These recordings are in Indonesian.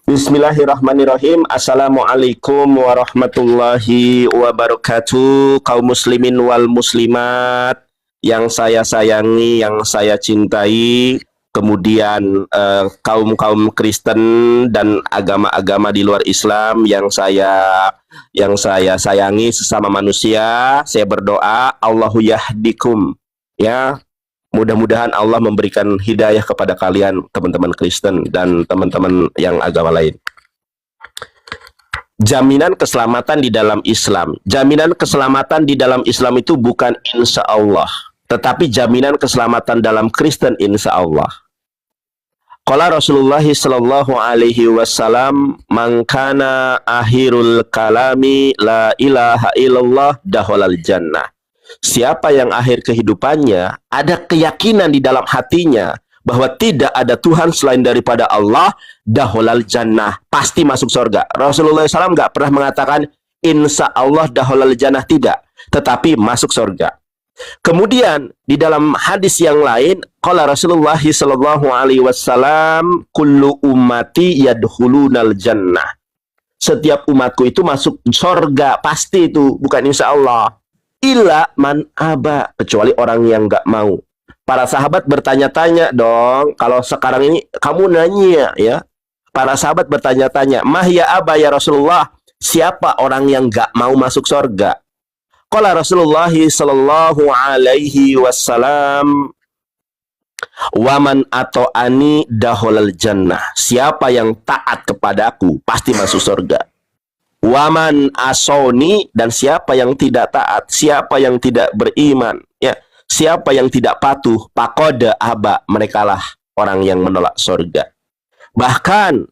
Bismillahirrahmanirrahim. Assalamualaikum warahmatullahi wabarakatuh. Kaum muslimin wal muslimat yang saya sayangi, yang saya cintai, kemudian kaum Kristen dan agama-agama di luar Islam yang saya sayangi sesama manusia. Saya berdoa Allahu yahdikum, ya. Mudah-mudahan Allah memberikan hidayah kepada kalian, teman-teman Kristen dan teman-teman yang agama lain. Jaminan keselamatan di dalam Islam. Jaminan keselamatan di dalam Islam itu bukan insya Allah, tetapi jaminan keselamatan dalam Kristen insya Allah. Qala Rasulullah sallallahu alaihi wasallam, "Man kana akhirul kalami la ilaha illallah dakhalal jannah." Siapa yang akhir kehidupannya ada keyakinan di dalam hatinya bahwa tidak ada Tuhan selain daripada Allah, dakhalal jannah, pasti masuk surga. Rasulullah SAW nggak pernah mengatakan insya Allah dakhalal jannah, tidak, tetapi masuk surga. Kemudian di dalam hadis yang lain, qala Rasulullah sallallahu alaihi wasallam, kullu ummati yadkhulunal jannah. Setiap umatku itu masuk surga, pasti itu, bukan insya Allah. Illa man aba, kecuali orang yang nggak mau. Para sahabat bertanya-tanya dong, kalau sekarang ini kamu nanya, ya, para sahabat bertanya-tanya, mahya aba ya Rasulullah, siapa orang yang nggak mau masuk surga? Qala Rasulullah sallallahu alaihi wasallam, waman ato'ani dakhalal jannah, siapa yang taat kepadaku pasti masuk surga. Waman asoni, dan siapa yang tidak taat, siapa yang tidak beriman, ya, siapa yang tidak patuh, pakoda aba, merekalah orang yang menolak surga. Bahkan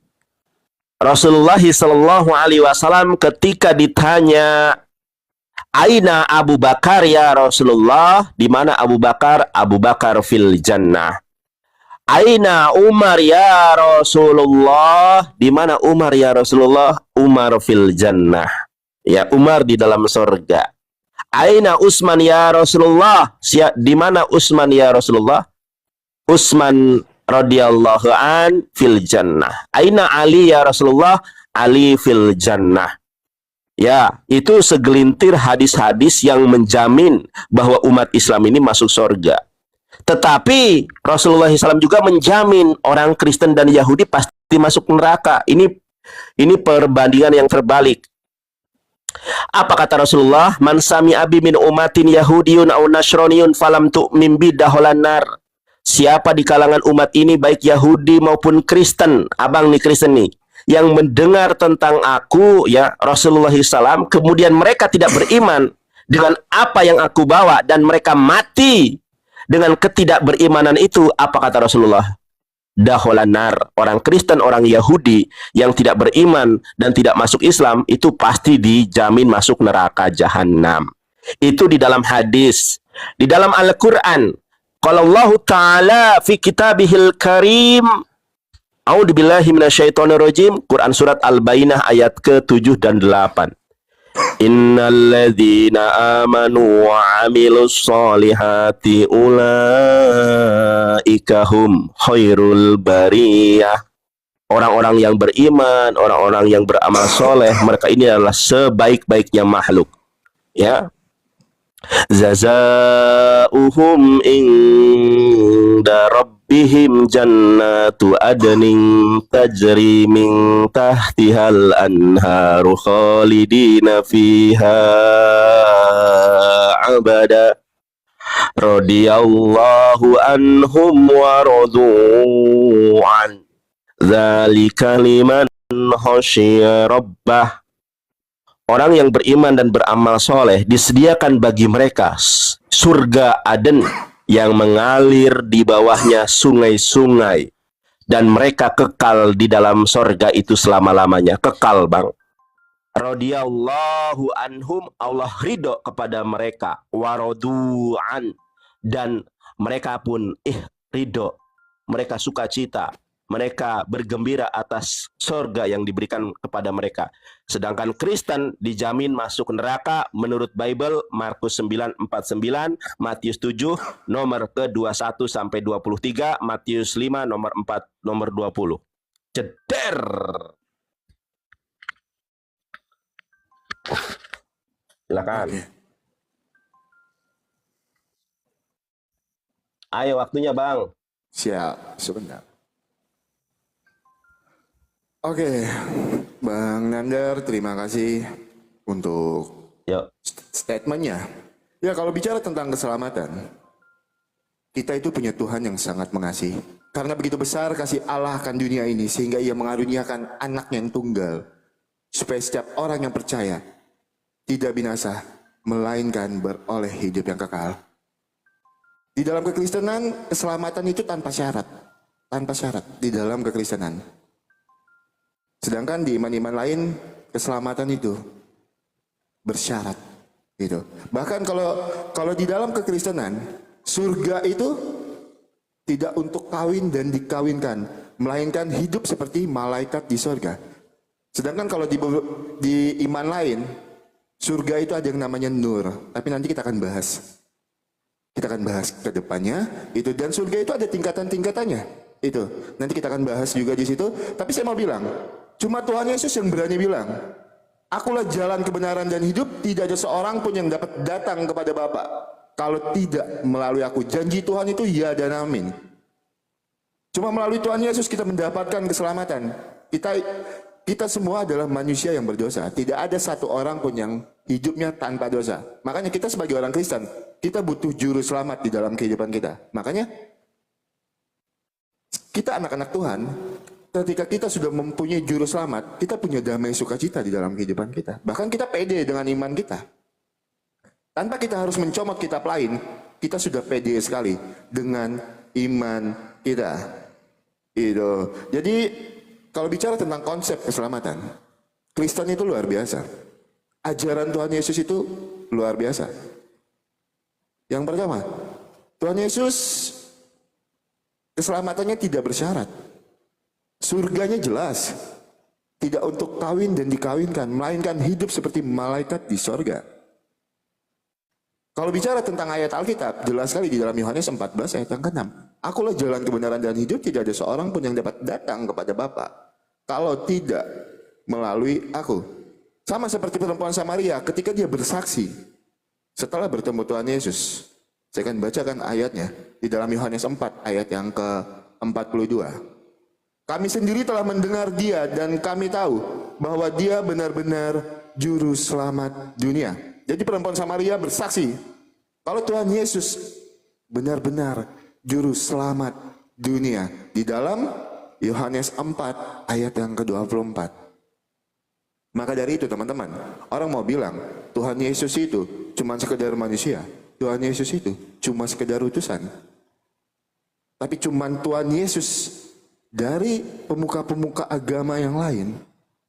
Rasulullah sallallahu alaihi wasallam ketika ditanya, aina Abu Bakar ya Rasulullah, di mana Abu Bakar? Abu Bakar fil jannah. Aina Umar ya Rasulullah, di mana Umar ya Rasulullah? Umar fil jannah, ya, Umar di dalam surga. Aina Utsman ya Rasulullah, di mana Utsman ya Rasulullah? Utsman radhiyallahu an fil jannah. Aina Ali ya Rasulullah? Ali fil jannah. Ya, itu segelintir hadis-hadis yang menjamin bahwa umat Islam ini masuk surga. Tetapi Rasulullah SAW juga menjamin orang Kristen dan Yahudi pasti masuk neraka. Ini perbandingan yang terbalik. Apa kata Rasulullah? Man sami abi min umatin yahudiyun au nasroniyun falam tu'min bi dakhalan nar. Siapa di kalangan umat ini, baik Yahudi maupun Kristen, abang nih Kristen nih, yang mendengar tentang aku, ya, Rasulullah SAW, kemudian mereka tidak beriman dengan apa yang aku bawa dan mereka mati dengan ketidakberimanan itu, apa kata Rasulullah? Dakhalan nar. Orang Kristen, orang Yahudi yang tidak beriman dan tidak masuk Islam itu pasti dijamin masuk neraka jahanam. Itu di dalam hadis. Di dalam Al-Qur'an, qala Allah Ta'ala fi kitabihil karim, a'udzubillahi minasyaitonirrajim, Quran surat Al-Bayyinah ayat ke-7 dan 8. Innalladzina amanu wa amilus solihati ulaika hum khairul bariyah. Orang-orang yang beriman, orang-orang yang beramal soleh, mereka ini adalah sebaik-baiknya makhluk, ya. Jazaohum inda rabbihim jannatu adnin tajri min tahtihal anharu khalidina fiha abada radhiyallahu anhum wa radu'an dzalika liman khasyiya rabbah. Orang yang beriman dan beramal soleh disediakan bagi mereka surga Aden yang mengalir di bawahnya sungai-sungai, dan mereka kekal di dalam surga itu selama-lamanya, kekal, bang. Radhiyallahu anhum, Allah ridho kepada mereka, waradu'an, dan mereka pun ridho, mereka sukacita, mereka bergembira atas surga yang diberikan kepada mereka. Sedangkan Kristen dijamin masuk neraka menurut Bible, Markus 9:49, Matius 7 nomor ke-21 sampai 23, Matius 5 nomor 4 nomor 20. Ceder. Silakan. Oke. Ayo waktunya Bang. Siap, sebentar. Oke, Bang Nandar, terima kasih untuk Yuk. statementnya. Ya, kalau bicara tentang keselamatan, kita itu punya Tuhan yang sangat mengasihi. Karena begitu besar kasih Allah akan dunia ini, sehingga ia mengaruniakan anak yang tunggal, supaya setiap orang yang percaya tidak binasa, melainkan beroleh hidup yang kekal. Di dalam kekristenan, keselamatan itu tanpa syarat. Tanpa syarat di dalam kekristenan. Sedangkan di iman-iman lain, keselamatan itu bersyarat. Gitu. Bahkan kalau di dalam kekristenan, surga itu tidak untuk kawin dan dikawinkan, melainkan hidup seperti malaikat di surga. Sedangkan kalau di iman lain, surga itu ada yang namanya nur. Tapi nanti kita akan bahas. Kita akan bahas ke depannya itu, dan surga itu ada tingkatan-tingkatannya. Itu nanti kita akan bahas juga di situ. Tapi saya mau bilang, cuma Tuhan Yesus yang berani bilang, "Akulah jalan kebenaran dan hidup, tidak ada seorang pun yang dapat datang kepada Bapa kalau tidak melalui aku." Janji Tuhan itu ya dan amin. Cuma melalui Tuhan Yesus kita mendapatkan keselamatan. Kita semua adalah manusia yang berdosa. Tidak ada satu orang pun yang hidupnya tanpa dosa. Makanya kita sebagai orang Kristen, kita butuh juru selamat di dalam kehidupan kita. Makanya kita anak-anak Tuhan, ketika kita sudah mempunyai juru selamat, kita punya damai sukacita di dalam kehidupan kita. Bahkan kita pede dengan iman kita. Tanpa kita harus mencomot kitab lain, kita sudah pede sekali dengan iman kita. Itu. Jadi kalau bicara tentang konsep keselamatan, Kristen itu luar biasa. Ajaran Tuhan Yesus itu luar biasa. Yang pertama, Tuhan Yesus keselamatannya tidak bersyarat. Surganya jelas. Tidak untuk kawin dan dikawinkan, melainkan hidup seperti malaikat di sorga. Kalau bicara tentang ayat Alkitab, jelas sekali di dalam Yohanes 14 ayat yang ke-6. "Akulah jalan kebenaran dan hidup, tidak ada seorang pun yang dapat datang kepada Bapa kalau tidak melalui aku." Sama seperti perempuan Samaria ketika dia bersaksi setelah bertemu Tuhan Yesus. Saya akan bacakan ayatnya di dalam Yohanes 4 ayat yang ke-42. "Kami sendiri telah mendengar dia dan kami tahu bahwa dia benar-benar juru selamat dunia." Jadi perempuan Samaria bersaksi kalau Tuhan Yesus benar-benar juru selamat dunia di dalam Yohanes 4 ayat yang ke-24. Maka dari itu teman-teman, orang mau bilang Tuhan Yesus itu cuma sekedar manusia, Tuhan Yesus itu cuma sekedar utusan. Tapi cuma Tuhan Yesus dari pemuka-pemuka agama yang lain,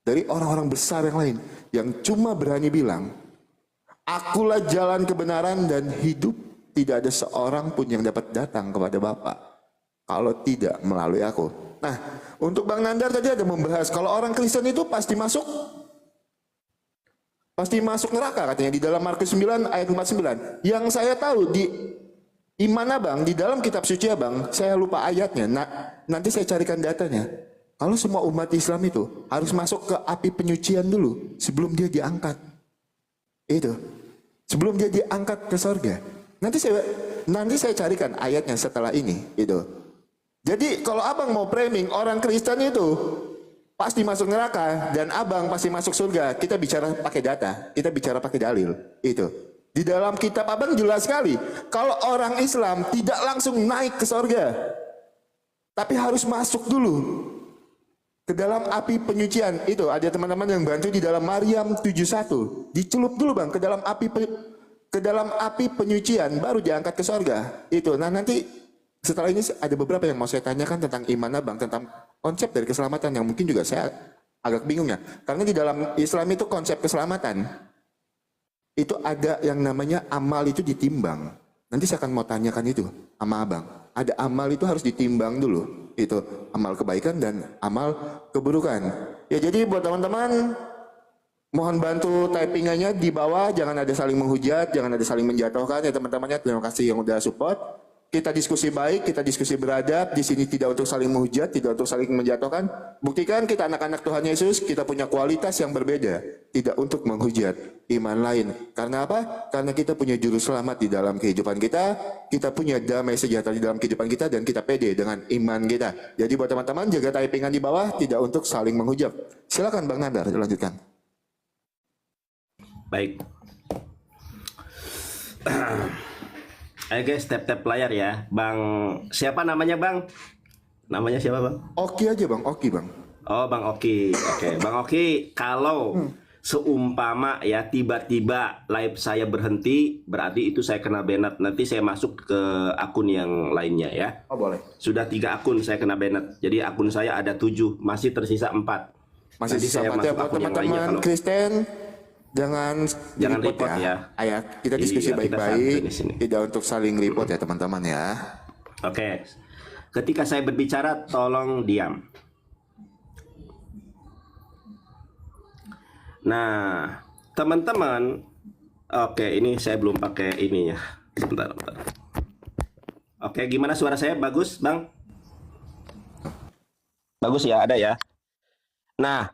dari orang-orang besar yang lain, yang cuma berani bilang, "Akulah jalan kebenaran dan hidup, tidak ada seorang pun yang dapat datang kepada Bapa kalau tidak melalui aku." Nah, untuk Bang Nandar tadi ada membahas kalau orang Kristen itu pasti masuk neraka katanya di dalam Markus 9 ayat 49. Yang saya tahu di iman Abang di dalam kitab suci Abang, saya lupa ayatnya. Nanti saya carikan datanya. Kalau semua umat Islam itu harus masuk ke api penyucian dulu sebelum dia diangkat. Itu. Sebelum dia diangkat ke sorga. Nanti saya carikan ayatnya setelah ini. Itu. Jadi kalau Abang mau framing orang Kristen itu pasti masuk neraka dan Abang pasti masuk surga, kita bicara pakai data, kita bicara pakai dalil. Itu. Di dalam kitab Abang jelas sekali kalau orang Islam tidak langsung naik ke sorga, tapi harus masuk dulu ke dalam api penyucian. Itu ada teman-teman yang bantu di dalam Maryam 71. Dicelup dulu Bang ke dalam api penyucian baru diangkat ke sorga. Itu. Nah, nanti setelah ini ada beberapa yang mau saya tanyakan tentang iman Abang, tentang konsep dari keselamatan yang mungkin juga saya agak bingung ya. Karena di dalam Islam itu konsep keselamatan itu ada yang namanya amal itu ditimbang. Nanti saya akan mau tanyakan itu sama Abang. Ada amal itu harus ditimbang dulu. Itu amal kebaikan dan amal keburukan. Ya, jadi buat teman-teman mohon bantu typingannya di bawah, jangan ada saling menghujat, jangan ada saling menjatuhkan ya teman-temannya. Terima kasih yang udah support. Kita diskusi baik, kita diskusi beradab. Di sini tidak untuk saling menghujat, tidak untuk saling menjatuhkan. Buktikan kita anak-anak Tuhan Yesus, kita punya kualitas yang berbeda, tidak untuk menghujat iman lain. Karena apa? Karena kita punya juru selamat di dalam kehidupan kita punya damai sejahtera di dalam kehidupan kita, dan kita pede dengan iman kita. Jadi buat teman-teman, jaga typingan di bawah, tidak untuk saling menghujat. Silakan Bang Nandar, lanjutkan. Baik. Ayo guys, tap-tap layar ya. Bang, siapa namanya Bang? Namanya siapa Bang? Oki aja Bang, Oki Bang. Oh, Bang Oki. Oke, Bang Oki, kalau seumpama ya tiba-tiba live saya berhenti, berarti itu saya kena banned. Nanti saya masuk ke akun yang lainnya ya. Oh boleh. Sudah 3 akun saya kena banned. Jadi akun saya ada 7, masih tersisa 4. Masih Nanti sisa saya 4 ya masuk buat akun yang lainnya teman-teman kalau Kristen. Jangan report ya. Ayat kita diskusi Iya, kita santai baik-baik, di sini. tidak untuk saling report ya teman-teman ya. Oke. Ketika saya berbicara, tolong diam. Nah, teman-teman, oke, ini saya belum pakai ini ya. Sebentar. Oke, gimana suara saya? Bagus, Bang? Bagus ya, ada ya. Nah,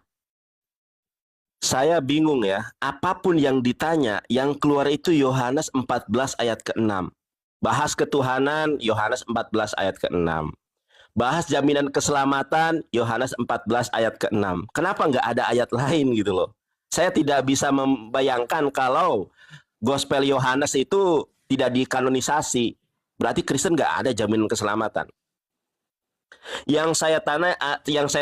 saya bingung ya, apapun yang ditanya, yang keluar itu Yohanes 14 ayat ke-6. Bahas ketuhanan, Yohanes 14 ayat ke-6. Bahas jaminan keselamatan, Yohanes 14 ayat ke-6. Kenapa nggak ada ayat lain gitu loh? Saya tidak bisa membayangkan kalau Gospel Yohanes itu tidak dikanonisasi. Berarti Kristen nggak ada jaminan keselamatan. Yang saya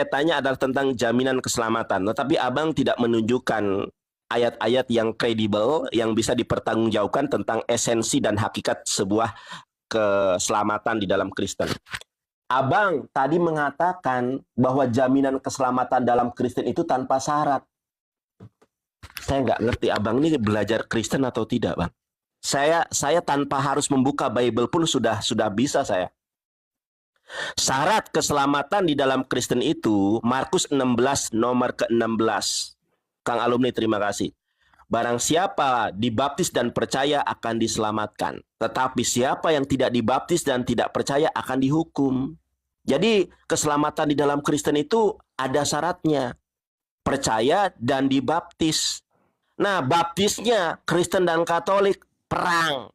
tanya adalah tentang jaminan keselamatan. Tetapi Abang tidak menunjukkan ayat-ayat yang kredibel yang bisa dipertanggungjawabkan tentang esensi dan hakikat sebuah keselamatan di dalam Kristen. Abang tadi mengatakan bahwa jaminan keselamatan dalam Kristen itu tanpa syarat. Saya nggak ngerti Abang ini belajar Kristen atau tidak, Bang. Saya tanpa harus membuka Bible pun sudah bisa saya. Syarat keselamatan di dalam Kristen itu Markus 16 nomor ke-16. Kang alumni terima kasih. Barang siapa dibaptis dan percaya akan diselamatkan, tetapi siapa yang tidak dibaptis dan tidak percaya akan dihukum. Jadi keselamatan di dalam Kristen itu ada syaratnya. Percaya dan dibaptis. Nah, baptisnya Kristen dan Katolik perang.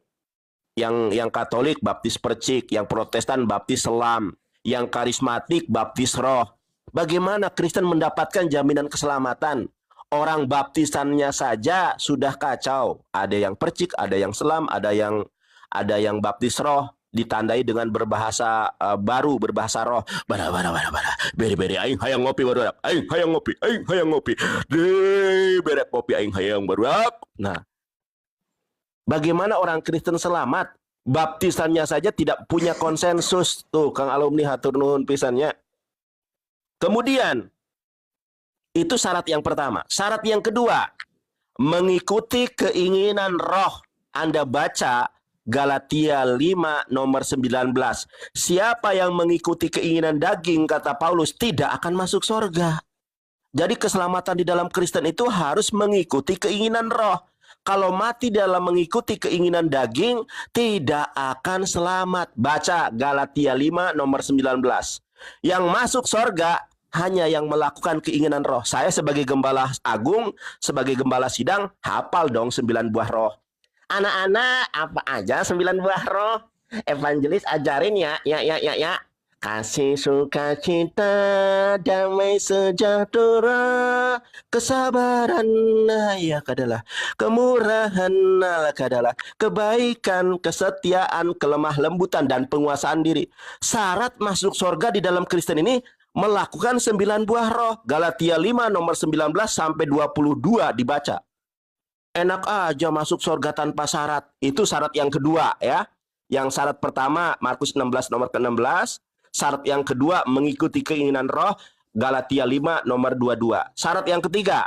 Yang Katolik baptis percik, yang Protestan baptis selam, yang karismatik baptis roh. Bagaimana Kristen mendapatkan jaminan keselamatan? Orang baptisannya saja sudah kacau. Ada yang percik, ada yang selam, ada yang baptis roh, ditandai dengan berbahasa baru, berbahasa roh. Bara beri aing hayang ngopi baru. Aing hayang ngopi. Berek kopi aing hayang baru. Nah, bagaimana orang Kristen selamat? Baptisannya saja tidak punya konsensus. Tuh, Kang alumni hatur nuhun pisannya. Kemudian, itu syarat yang pertama. Syarat yang kedua, mengikuti keinginan roh. Anda baca Galatia 5 nomor 19. Siapa yang mengikuti keinginan daging, kata Paulus, tidak akan masuk surga. Jadi keselamatan di dalam Kristen itu harus mengikuti keinginan roh. Kalau mati dalam mengikuti keinginan daging, tidak akan selamat. Baca Galatia 5 nomor 19. Yang masuk surga hanya yang melakukan keinginan roh. Saya sebagai gembala agung, sebagai gembala sidang, hafal dong 9 buah roh. Anak-anak, apa aja 9 buah roh? Evangelis ajarin ya. Kasih, sukacita, damai sejahtera, kesabaran, ya kadalah, kemurahan, kadalah, kebaikan, kesetiaan, kelemah lembutan, dan penguasaan diri. Syarat masuk surga di dalam Kristen ini melakukan 9 buah roh. Galatia 5 nomor 19 sampai 22 dibaca. Enak aja masuk surga tanpa syarat. Itu syarat yang kedua ya. Yang syarat pertama Markus 16 nomor ke-16. Syarat yang kedua mengikuti keinginan roh, Galatia 5 nomor 22. Syarat yang ketiga.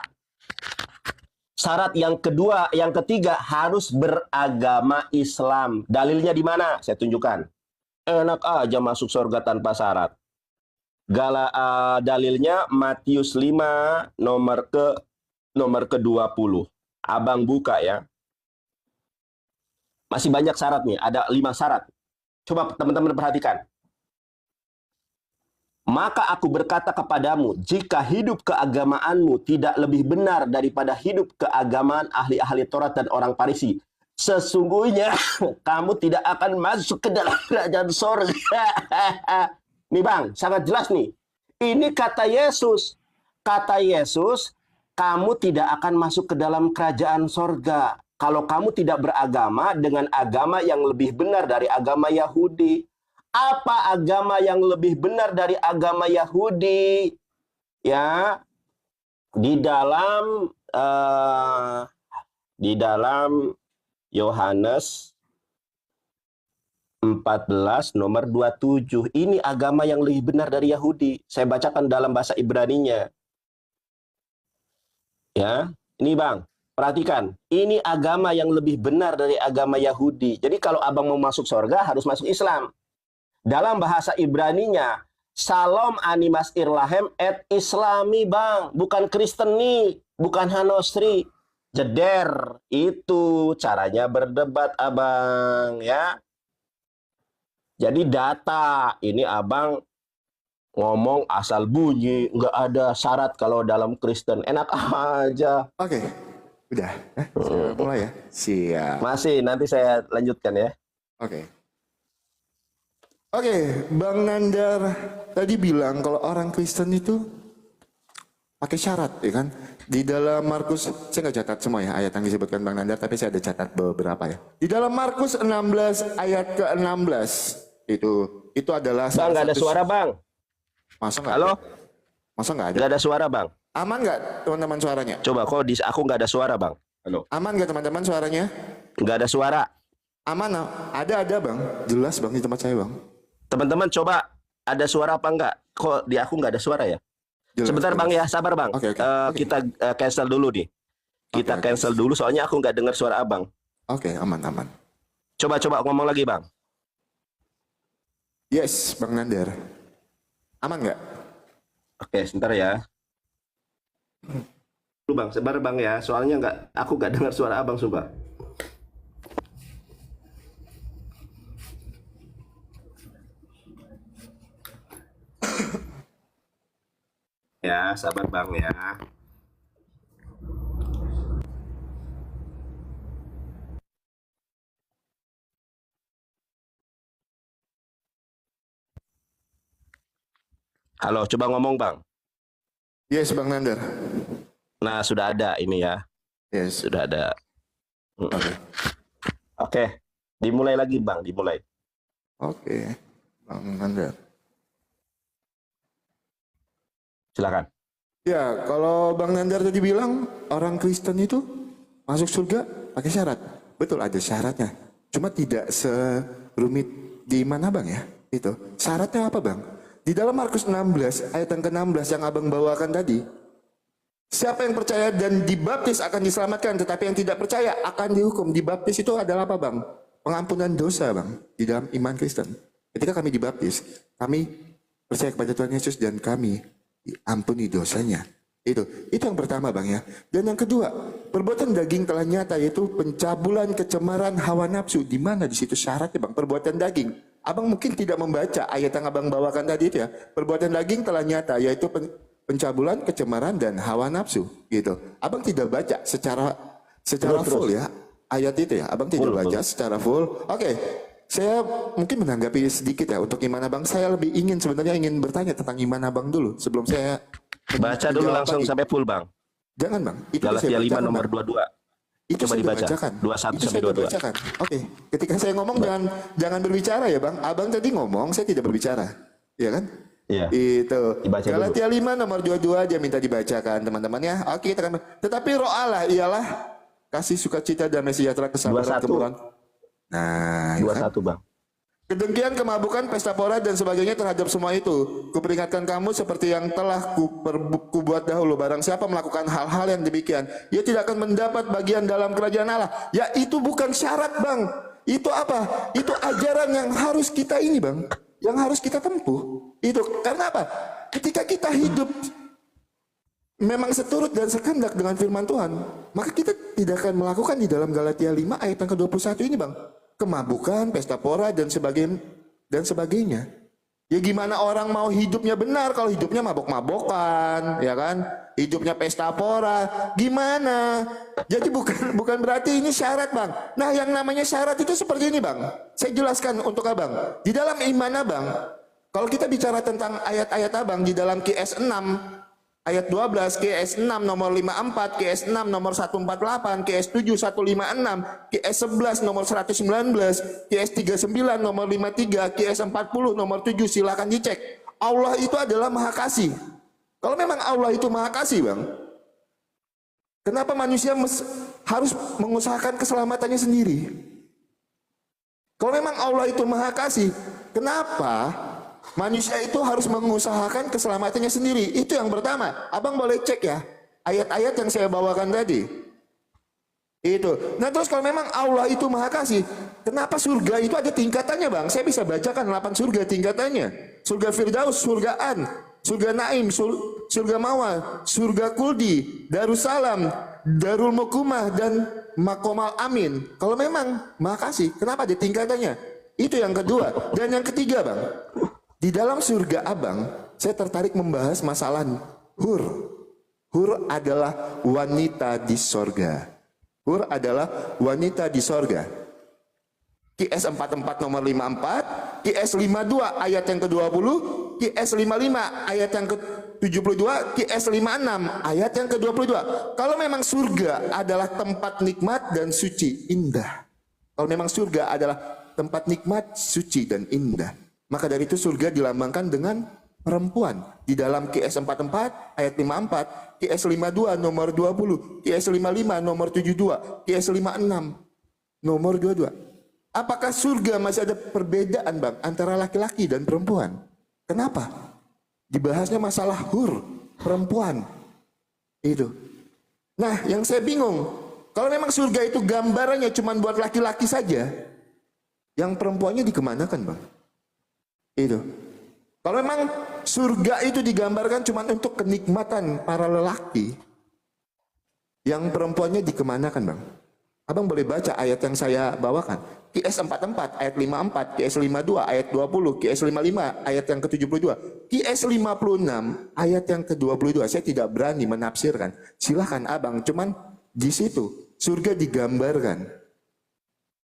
Syarat yang ketiga harus beragama Islam. Dalilnya di mana? Saya tunjukkan. Enak aja masuk surga tanpa syarat. Dalilnya Matius 5 nomor ke-20. Abang buka ya. Masih banyak syarat nih, ada 5 syarat. Coba teman-teman perhatikan. Maka aku berkata kepadamu, jika hidup keagamaanmu tidak lebih benar daripada hidup keagamaan ahli-ahli Taurat dan orang Farisi, sesungguhnya kamu tidak akan masuk ke dalam kerajaan sorga. Nih bang, sangat jelas nih. Ini kata Yesus. Kata Yesus, kamu tidak akan masuk ke dalam kerajaan sorga kalau kamu tidak beragama dengan agama yang lebih benar dari agama Yahudi. Apa agama yang lebih benar dari agama Yahudi? Ya, di dalam Yohanes 14 nomor 27. Ini agama yang lebih benar dari Yahudi. Saya bacakan dalam bahasa Ibraninya. Ya, ini Bang, perhatikan. Ini agama yang lebih benar dari agama Yahudi. Jadi kalau abang mau masuk surga harus masuk Islam. Dalam bahasa Ibraninya, Salom animas irlahem et Islami, Bang. Bukan Kristeni, bukan Hanosri. Jeder, itu caranya berdebat, abang. Ya. Jadi data, ini abang ngomong asal bunyi, nggak ada syarat kalau dalam Kristen. Enak aja. Oke, udah. Saya mulai ya. Siap. Masih, nanti saya lanjutkan ya. Oke. Oke, Bang Nandar tadi bilang kalau orang Kristen itu pakai syarat, ya kan? Di dalam Markus, saya nggak catat semua ya ayat yang disebutkan Bang Nandar, tapi saya ada catat beberapa ya. Di dalam Markus 16 ayat ke-16 itu adalah Bang, nggak ada suara, Bang. Masa nggak? Halo? Masa nggak ada? Nggak ada suara, Bang. Aman nggak teman-teman suaranya? Coba, kok di aku nggak ada suara, Bang. Halo? Aman nggak teman-teman suaranya? Nggak ada suara. Aman, ada Bang. Jelas Bang di tempat saya Bang. Teman-teman coba, ada suara apa enggak? Kok di aku nggak ada suara ya? Jelas, Sebentar jelas. Bang ya, sabar Bang. Oke. Kita cancel dulu nih. Kita Oke. cancel dulu, soalnya aku nggak dengar suara abang. Oke, aman. Coba ngomong lagi Bang. Yes, Bang Nandar. Aman nggak? Oke, sebentar ya. Lu Bang, sabar Bang ya, soalnya aku nggak dengar suara abang, coba. Ya, sabar Bang ya. Halo, coba ngomong Bang. Yes, Bang Nandar. Nah, sudah ada ini ya. Yes. Sudah ada. Oke. Oke, dimulai lagi Bang, dimulai. Oke, Bang Nandar. Silakan. Ya, kalau Bang Nandar tadi bilang orang Kristen itu masuk surga pakai syarat. Betul, ada syaratnya. Cuma tidak serumit di mana Bang ya? Itu. Syaratnya apa Bang? Di dalam Markus 16 ayat yang ke-16 yang Abang bawakan tadi, siapa yang percaya dan dibaptis akan diselamatkan, tetapi yang tidak percaya akan dihukum. Dibaptis itu adalah apa Bang? Pengampunan dosa Bang, di dalam iman Kristen. Ketika kami dibaptis, kami percaya kepada Tuhan Yesus dan kami diampuni dosanya. Itu yang pertama Bang ya. Dan yang kedua, perbuatan daging telah nyata, yaitu pencabulan, kecemaran, hawa nafsu. Di mana di situ syaratnya Bang? Perbuatan daging. Abang mungkin tidak membaca ayat yang Abang bawakan tadi itu ya. Perbuatan daging telah nyata, yaitu pencabulan, kecemaran, dan hawa nafsu. Gitu. Abang tidak baca secara full ya ayat itu ya. Abang tidak baca secara full. Oke. Saya mungkin menanggapi sedikit ya untuk iman Abang. Saya lebih sebenarnya ingin bertanya tentang iman Abang dulu sebelum saya Baca dulu langsung sampai full Bang. Jangan Bang. Itu Galatia 5 bacakan, nomor Bang. 22. Itu Coba saya dibaca. bacakan. 21 Itu sampai saya 22. bacakan. Oke. Ketika saya ngomong jangan berbicara ya Bang. Abang tadi ngomong, saya tidak berbicara. Iya kan? Iya. Itu. Dibaca Galatia 5 nomor 22 aja minta dibacakan teman-teman ya. Oke, kita akan. Tetapi roh Allah ialah kasih, sukacita, damai sejahtera, kesabaran, 21. kemurahan. Nah, itu kan? 21 Bang. Kedengkian, kemabukan, pesta pora, dan sebagainya terhadap semua itu. Kuperingatkan kamu seperti yang telah kubuat dahulu. Barang siapa melakukan hal-hal yang demikian, ia tidak akan mendapat bagian dalam kerajaan Allah. Ya, itu bukan syarat Bang. Itu apa? Itu ajaran yang harus kita ini Bang. Yang harus kita tempuh. Itu karena apa? Ketika kita hidup memang seturut dan sekendak dengan firman Tuhan, maka kita tidak akan melakukan di dalam Galatia 5 ayat yang ke-21 ini Bang. kemabukan, pesta pora dan sebagainya. Ya gimana orang mau hidupnya benar kalau hidupnya mabok-mabokan, ya kan? Hidupnya pesta pora, gimana? Jadi bukan berarti ini syarat, Bang. Nah, yang namanya syarat itu seperti ini, Bang. Saya jelaskan untuk Abang. Di dalam iman Abang, kalau kita bicara tentang ayat-ayat Abang di dalam QS 6 ayat 12, QS 6 nomor 54, QS 6 nomor 148, QS 7 156, QS 11 nomor 119, QS 39 nomor 53, QS 40 nomor 7, silakan dicek. Allah itu adalah Maha Kasih. Kalau memang Allah itu Maha Kasih, Bang, kenapa manusia harus mengusahakan keselamatannya sendiri? Kalau memang Allah itu Maha Kasih, kenapa manusia itu harus mengusahakan keselamatannya sendiri? Itu yang pertama. Abang boleh cek ya ayat-ayat yang saya bawakan tadi. Itu. Nah, terus kalau memang Allah itu Maha Kasih, kenapa surga itu ada tingkatannya, Bang? Saya bisa bacakan 8 surga tingkatannya. Surga Firdaus, surga An, surga Naim, surga Mawa, surga Kuldi, Darussalam, Darul Mukumah, dan Makomal Amin. Kalau memang Maha Kasih, kenapa ada tingkatannya? Itu yang kedua. Dan yang ketiga, Bang, di dalam surga Abang, saya tertarik membahas masalah hur. Hur adalah wanita di sorga. Hur adalah wanita di sorga. QS 44 nomor 54, QS 52 ayat yang ke-20, QS 55 ayat yang ke-72, QS 56 ayat yang ke-22. Kalau memang surga adalah tempat nikmat dan suci, indah. Kalau memang surga adalah tempat nikmat, suci, dan indah, maka dari itu surga dilambangkan dengan perempuan. Di dalam QS 44 ayat 54, QS 52 nomor 20, QS 55 nomor 72, QS 56 nomor 22. Apakah surga masih ada perbedaan, Bang, antara laki-laki dan perempuan? Kenapa? Dibahasnya masalah hur, perempuan. Itu. Nah, yang saya bingung, kalau memang surga itu gambarannya cuma buat laki-laki saja, yang perempuannya dikemanakan, Bang? Itu. Kalau memang surga itu digambarkan cuma untuk kenikmatan para lelaki, yang perempuannya dikemanakan, Bang? Abang boleh baca ayat yang saya bawakan. QS 44 ayat 54, QS 52 ayat 20, QS 55 ayat yang ke-72, QS 56 ayat yang ke-22. Saya tidak berani menafsirkan. Silahkan Abang, cuman di situ surga digambarkan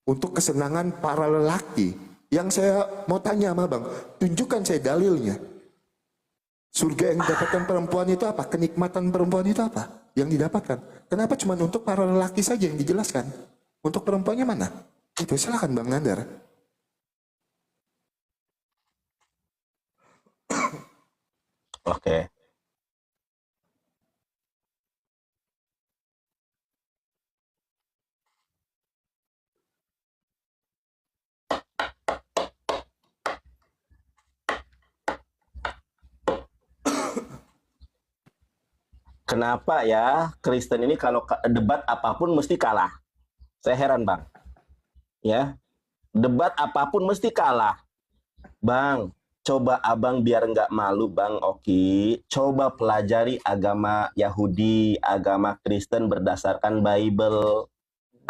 untuk kesenangan para lelaki. Yang saya mau tanya sama Abang, tunjukkan saya dalilnya. Surga yang didapatkan perempuan itu apa? Kenikmatan perempuan itu apa yang didapatkan? Kenapa cuma untuk para lelaki saja yang dijelaskan? Untuk perempuannya mana? Itu silakan Bang Nandar. Oke. Kenapa ya Kristen ini kalau debat apapun mesti kalah? Saya heran, Bang. Ya, debat apapun mesti kalah. Bang, coba Abang biar nggak malu, Bang Oki. Coba pelajari agama Yahudi, agama Kristen berdasarkan Bible.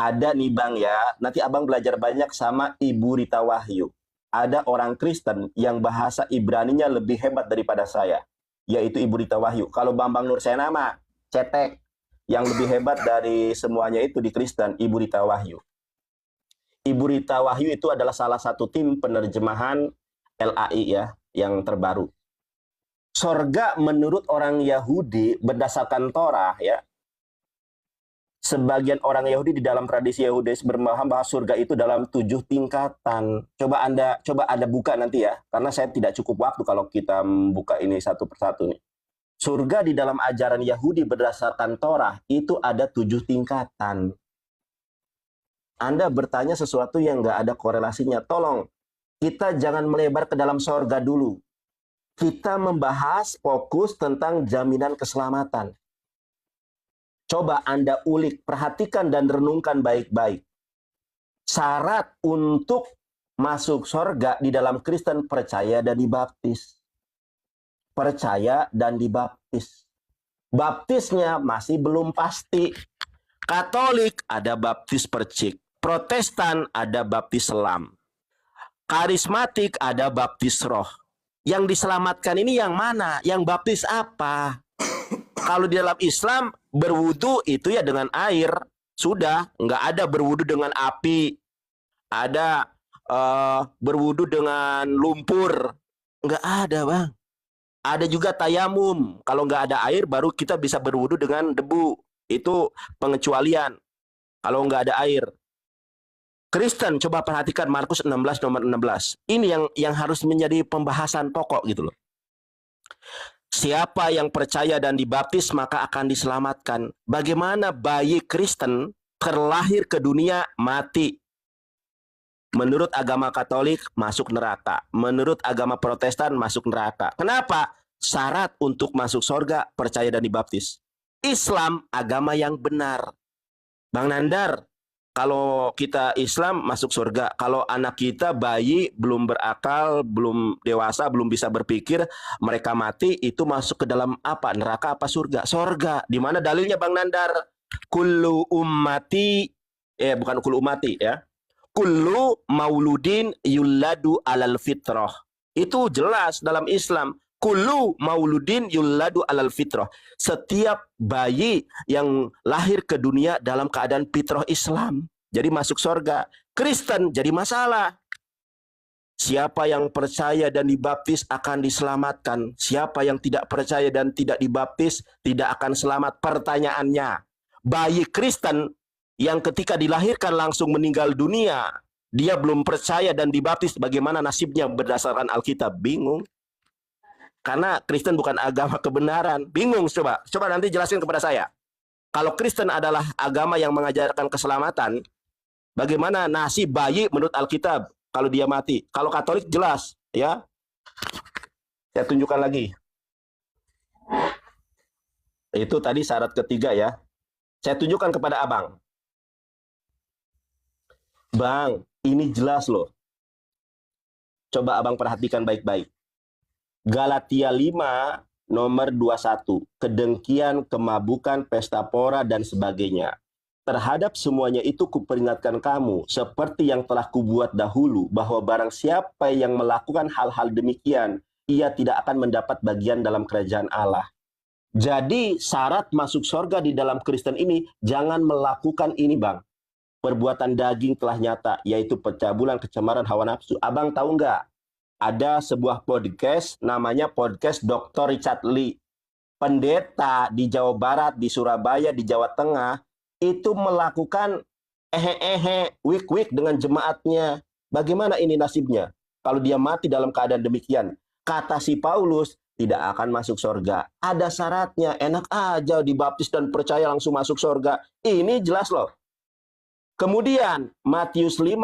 Ada nih, Bang ya. Nanti Abang belajar banyak sama Ibu Rita Wahyu. Ada orang Kristen yang bahasa Ibraninya lebih hebat daripada saya, yaitu Ibu Rita Wahyu. Kalau Bambang Nursena mah cetek. Yang lebih hebat dari semuanya itu di Kristen, Ibu Rita Wahyu. Ibu Rita Wahyu itu adalah salah satu tim penerjemahan LAI ya, yang terbaru. Sorga menurut orang Yahudi berdasarkan Torah ya. Sebagian orang Yahudi di dalam tradisi Yahudi berpaham bahwa surga itu dalam 7 tingkatan. Coba Anda buka nanti ya, karena saya tidak cukup waktu kalau kita buka ini satu persatu nih. Surga di dalam ajaran Yahudi berdasarkan Torah itu ada 7 tingkatan. Anda bertanya sesuatu yang nggak ada korelasinya. Tolong, kita jangan melebar ke dalam surga dulu. Kita membahas fokus tentang jaminan keselamatan. Coba Anda ulik, perhatikan dan renungkan baik-baik. Syarat untuk masuk surga di dalam Kristen percaya dan dibaptis. Percaya dan dibaptis. Baptisnya masih belum pasti. Katolik ada baptis percik. Protestan ada baptis selam. Karismatik ada baptis roh. Yang diselamatkan ini yang mana? Yang baptis apa? Kalau di dalam Islam, berwudu itu ya dengan air. Sudah, nggak ada berwudu dengan api. Ada berwudu dengan lumpur. Nggak ada, Bang. Ada juga tayamum. Kalau nggak ada air, baru kita bisa berwudu dengan debu. Itu pengecualian. Kalau nggak ada air. Kristen, coba perhatikan Markus 16 nomor 16. Ini yang harus menjadi pembahasan pokok gitu loh. Siapa yang percaya dan dibaptis maka akan diselamatkan. Bagaimana bayi Kristen terlahir ke dunia mati? Menurut agama Katolik masuk neraka. Menurut agama Protestan masuk neraka. Kenapa? Syarat untuk masuk surga percaya dan dibaptis. Islam agama yang benar. Bang Nandar, kalau kita Islam masuk surga, kalau anak kita bayi belum berakal, belum dewasa, belum bisa berpikir, mereka mati, itu masuk ke dalam apa? Neraka apa surga? Surga. Di mana dalilnya Bang Nandar? Kullu ummati, bukan kullu ummati ya. Kullu mauludin yuladu alal fitrah. Itu jelas dalam Islam. Kullu mauludin yuladu alal fitrah. Setiap bayi yang lahir ke dunia dalam keadaan fitrah Islam. Jadi masuk surga. Kristen jadi masalah. Siapa yang percaya dan dibaptis akan diselamatkan. Siapa yang tidak percaya dan tidak dibaptis tidak akan selamat. Pertanyaannya, bayi Kristen yang ketika dilahirkan langsung meninggal dunia, dia belum percaya dan dibaptis, bagaimana nasibnya berdasarkan Alkitab? Bingung. Karena Kristen bukan agama kebenaran. Bingung, coba nanti jelasin kepada saya. Kalau Kristen adalah agama yang mengajarkan keselamatan, bagaimana nasib bayi menurut Alkitab kalau dia mati? Kalau Katolik jelas, ya. Saya tunjukkan lagi. Itu tadi syarat ketiga ya. Saya tunjukkan kepada Abang. Bang, ini jelas loh. Coba Abang perhatikan baik-baik. Galatia 5 nomor 21. Kedengkian, kemabukan, pesta pora, dan sebagainya. Terhadap semuanya itu kuperingatkan kamu, seperti yang telah kubuat dahulu, bahwa barang siapa yang melakukan hal-hal demikian, ia tidak akan mendapat bagian dalam kerajaan Allah. Jadi syarat masuk surga di dalam Kristen ini, jangan melakukan ini Bang. Perbuatan daging telah nyata, yaitu pencabulan, kecemaran, hawa nafsu. Abang tahu nggak? Ada sebuah podcast, namanya podcast Dr. Richard Lee. Pendeta di Jawa Barat, di Surabaya, di Jawa Tengah, itu melakukan wik-wik dengan jemaatnya. Bagaimana ini nasibnya? Kalau dia mati dalam keadaan demikian. Kata si Paulus, tidak akan masuk surga. Ada syaratnya, enak aja dibaptis dan percaya langsung masuk surga. Ini jelas loh. Kemudian, Matius 5,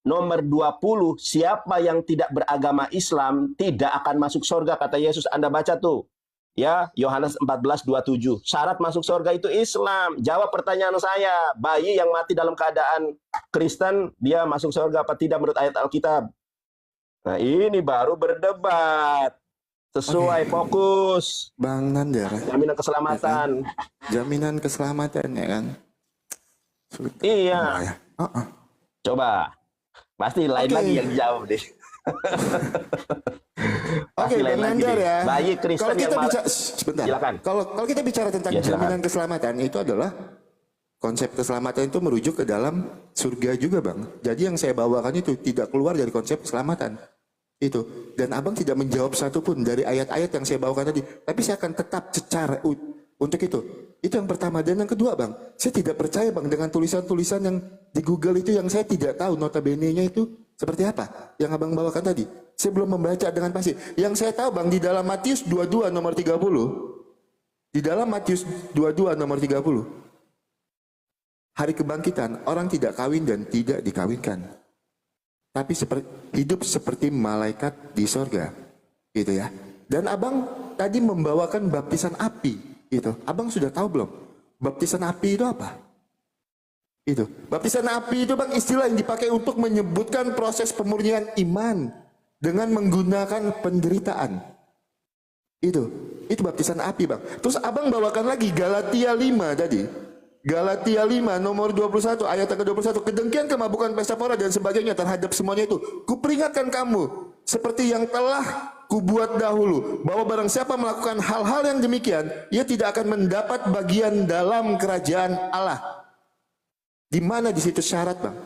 nomor 20, siapa yang tidak beragama Islam tidak akan masuk surga, kata Yesus. Anda baca tuh. Ya, Yohanes 14:27. Syarat masuk surga itu Islam. Jawab pertanyaan saya. Bayi yang mati dalam keadaan Kristen, dia masuk surga apa tidak menurut ayat Alkitab? Nah, ini baru berdebat. Sesuai fokus. Bang Nandar. Jaminan keselamatan. Ya kan? Jaminan keselamatan ya kan? Iya. Ya. Coba. Pasti lain lagi yang jawab deh. Oke, Bang Nandar ya. Bayi Kristen kalau kita yang bicara, sebentar. Silakan. Kalau kita bicara tentang Ya, jaminan keselamatan, itu adalah konsep keselamatan itu merujuk ke dalam surga juga, Bang. Jadi yang saya bawakan itu tidak keluar dari konsep keselamatan. Itu. Dan Abang tidak menjawab satupun dari ayat-ayat yang saya bawakan tadi. Tapi saya akan tetap cecar untuk itu. Itu yang pertama. Dan yang kedua, Bang, saya tidak percaya, Bang, dengan tulisan-tulisan yang di Google itu yang saya tidak tahu notabene-nya itu seperti apa yang Abang bawakan tadi. Saya belum membaca dengan pasti. Yang saya tahu, Bang, di dalam Matius 22 nomor 30. Di dalam Matius 22 nomor 30. Hari kebangkitan, orang tidak kawin dan tidak dikawinkan. Tapi hidup seperti malaikat di sorga. Gitu ya. Dan Abang tadi membawakan baptisan api. Gitu. Abang sudah tahu belum? Baptisan api itu apa? Itu. Baptisan api itu, Bang, istilah yang dipakai untuk menyebutkan proses pemurnian iman dengan menggunakan penderitaan. Itu baptisan api, Bang. Terus Abang bawakan lagi Galatia 5 tadi. Galatia 5 nomor 21 ayat ke-21, kedengkian, kemabukan, pesta pora dan sebagainya terhadap semuanya itu kuperingatkan kamu seperti yang telah kubuat dahulu, bahwa barang siapa melakukan hal-hal yang demikian, ia tidak akan mendapat bagian dalam kerajaan Allah. Di mana di situ syarat, Bang?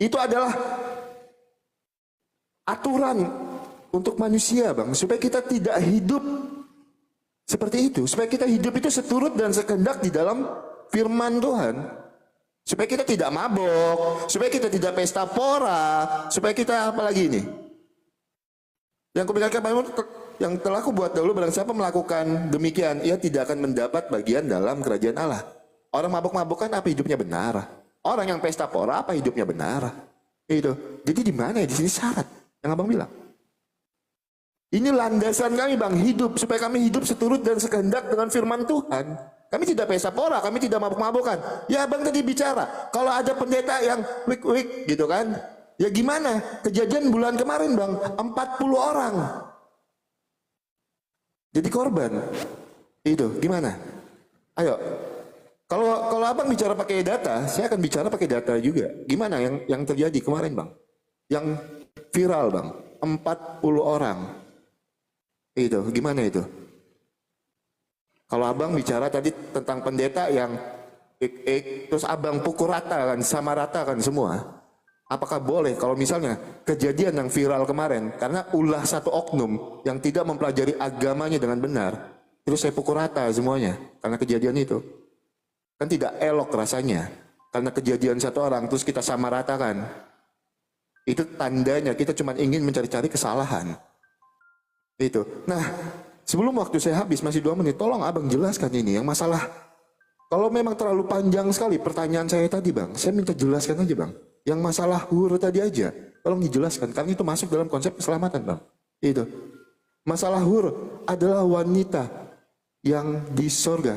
Itu adalah aturan untuk manusia, Bang, supaya kita tidak hidup seperti itu, supaya kita hidup itu seturut dan sekehendak di dalam firman Tuhan, supaya kita tidak mabok, supaya kita tidak pesta pora, supaya kita apa lagi ini? Yang kuperingatkan kepadamu, yang telah kubuat dahulu, barang siapa melakukan demikian, ia tidak akan mendapat bagian dalam kerajaan Allah. Orang mabuk-mabukan apa hidupnya benar? Orang yang pesta pora apa hidupnya benar? Itu. Jadi di mana ya di sini syarat yang abang bilang? Ini landasan kami, Bang, hidup supaya kami hidup seturut dan sekehendak dengan firman Tuhan. Kami tidak pesta pora, kami tidak mabuk-mabukan. Ya Abang tadi bicara, kalau ada pendeta yang wik-wik gitu kan, ya gimana? Kejadian bulan kemarin, Bang, 40 orang jadi korban. Itu gimana? Ayo. Kalau Abang bicara pakai data, saya akan bicara pakai data juga. Gimana yang terjadi kemarin, Bang? Yang viral, Bang, 40 orang. Itu gimana itu? Kalau Abang bicara tadi tentang pendeta yang terus Abang pukul rata kan, sama rata kan semua. Apakah boleh kalau misalnya kejadian yang viral kemarin, karena ulah satu oknum yang tidak mempelajari agamanya dengan benar, terus saya pukul rata semuanya karena kejadian itu. Kan tidak elok rasanya. Karena kejadian satu orang terus kita sama ratakan. Itu tandanya kita cuma ingin mencari-cari kesalahan. Itu. Nah, sebelum waktu saya habis, masih 2 menit, tolong Abang jelaskan ini yang masalah. Kalau memang terlalu panjang sekali pertanyaan saya tadi, Bang, saya minta jelaskan aja, Bang. Yang masalah hur tadi aja, tolong dijelaskan, karena itu masuk dalam konsep keselamatan, Bang. Itu. Masalah hur adalah wanita yang di sorga.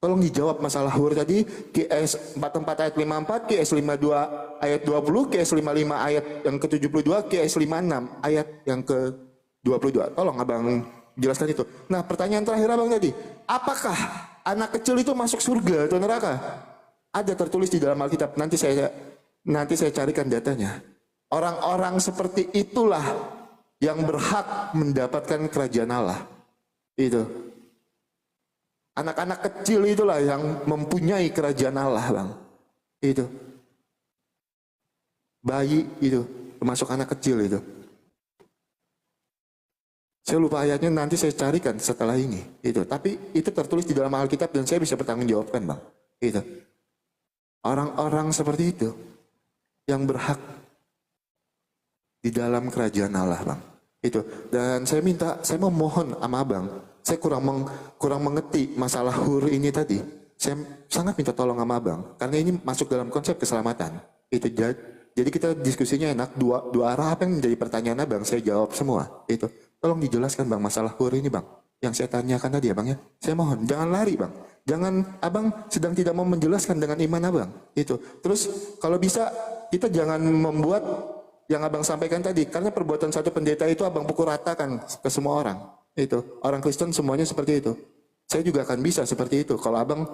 Tolong dijawab masalah hur tadi, QS 44 ayat 54, QS 52 ayat 20, QS 55 ayat yang ke-72, QS 56 ayat yang ke-22. Tolong Abang jelaskan itu. Nah, pertanyaan terakhir Abang tadi, apakah anak kecil itu masuk surga atau neraka? Ada tertulis di dalam Alkitab. Nanti saya carikan datanya. Orang-orang seperti itulah yang berhak mendapatkan kerajaan Allah. Itu. Anak-anak kecil itulah yang mempunyai kerajaan Allah, Bang. Itu. Bayi itu, termasuk anak kecil itu. Saya lupa ayatnya, nanti saya carikan setelah ini. Itu. Tapi itu tertulis di dalam Alkitab dan saya bisa bertanggung jawabkan, Bang. Itu. Orang-orang seperti itu yang berhak di dalam kerajaan Allah, Bang. Itu. Dan saya memohon sama Abang, saya kurang mengerti masalah hur ini tadi. Saya sangat minta tolong sama Abang, karena ini masuk dalam konsep keselamatan. Itu jadi kita diskusinya enak, dua arah. Apa yang menjadi pertanyaan Abang, saya jawab semua. Itu. Tolong dijelaskan, Bang, masalah hur ini, Bang. Yang saya tanyakan tadi, Abang, ya. Saya mohon, jangan lari, Bang. Jangan, Abang sedang tidak mau menjelaskan dengan iman Abang. Itu. Terus kalau bisa kita jangan membuat yang Abang sampaikan tadi, karena perbuatan satu pendeta itu Abang pukul ratakan ke semua orang. Itu. Orang Kristen semuanya seperti itu. Saya juga akan bisa seperti itu kalau Abang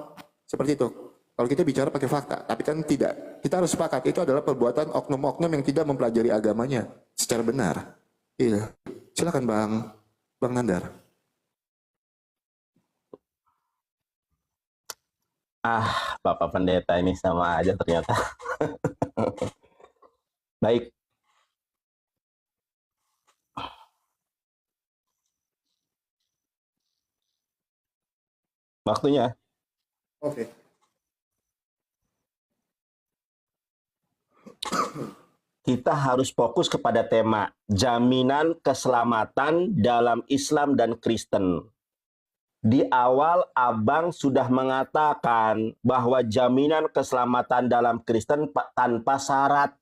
seperti itu. Kalau kita bicara pakai fakta, tapi kan tidak. Kita harus sepakat itu adalah perbuatan oknum-oknum yang tidak mempelajari agamanya secara benar. Iya. Silakan Bang Nandar. Bapak pendeta ini sama aja ternyata. Baik. Waktunya. Oke. Kita harus fokus kepada tema jaminan keselamatan dalam Islam dan Kristen. Di awal Abang sudah mengatakan bahwa jaminan keselamatan dalam Kristen tanpa syarat.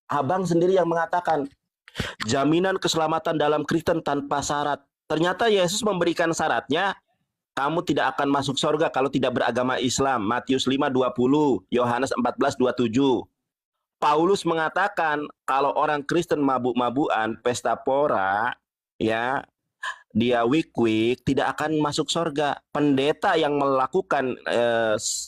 Abang sendiri yang mengatakan jaminan keselamatan dalam Kristen tanpa syarat. Ternyata Yesus memberikan syaratnya. Kamu tidak akan masuk surga kalau tidak beragama Islam. Matius 5:20, Yohanes 14:27. Paulus mengatakan kalau orang Kristen mabuk-mabukan, pesta pora, ya, dia wik-wik tidak akan masuk surga. Pendeta yang melakukan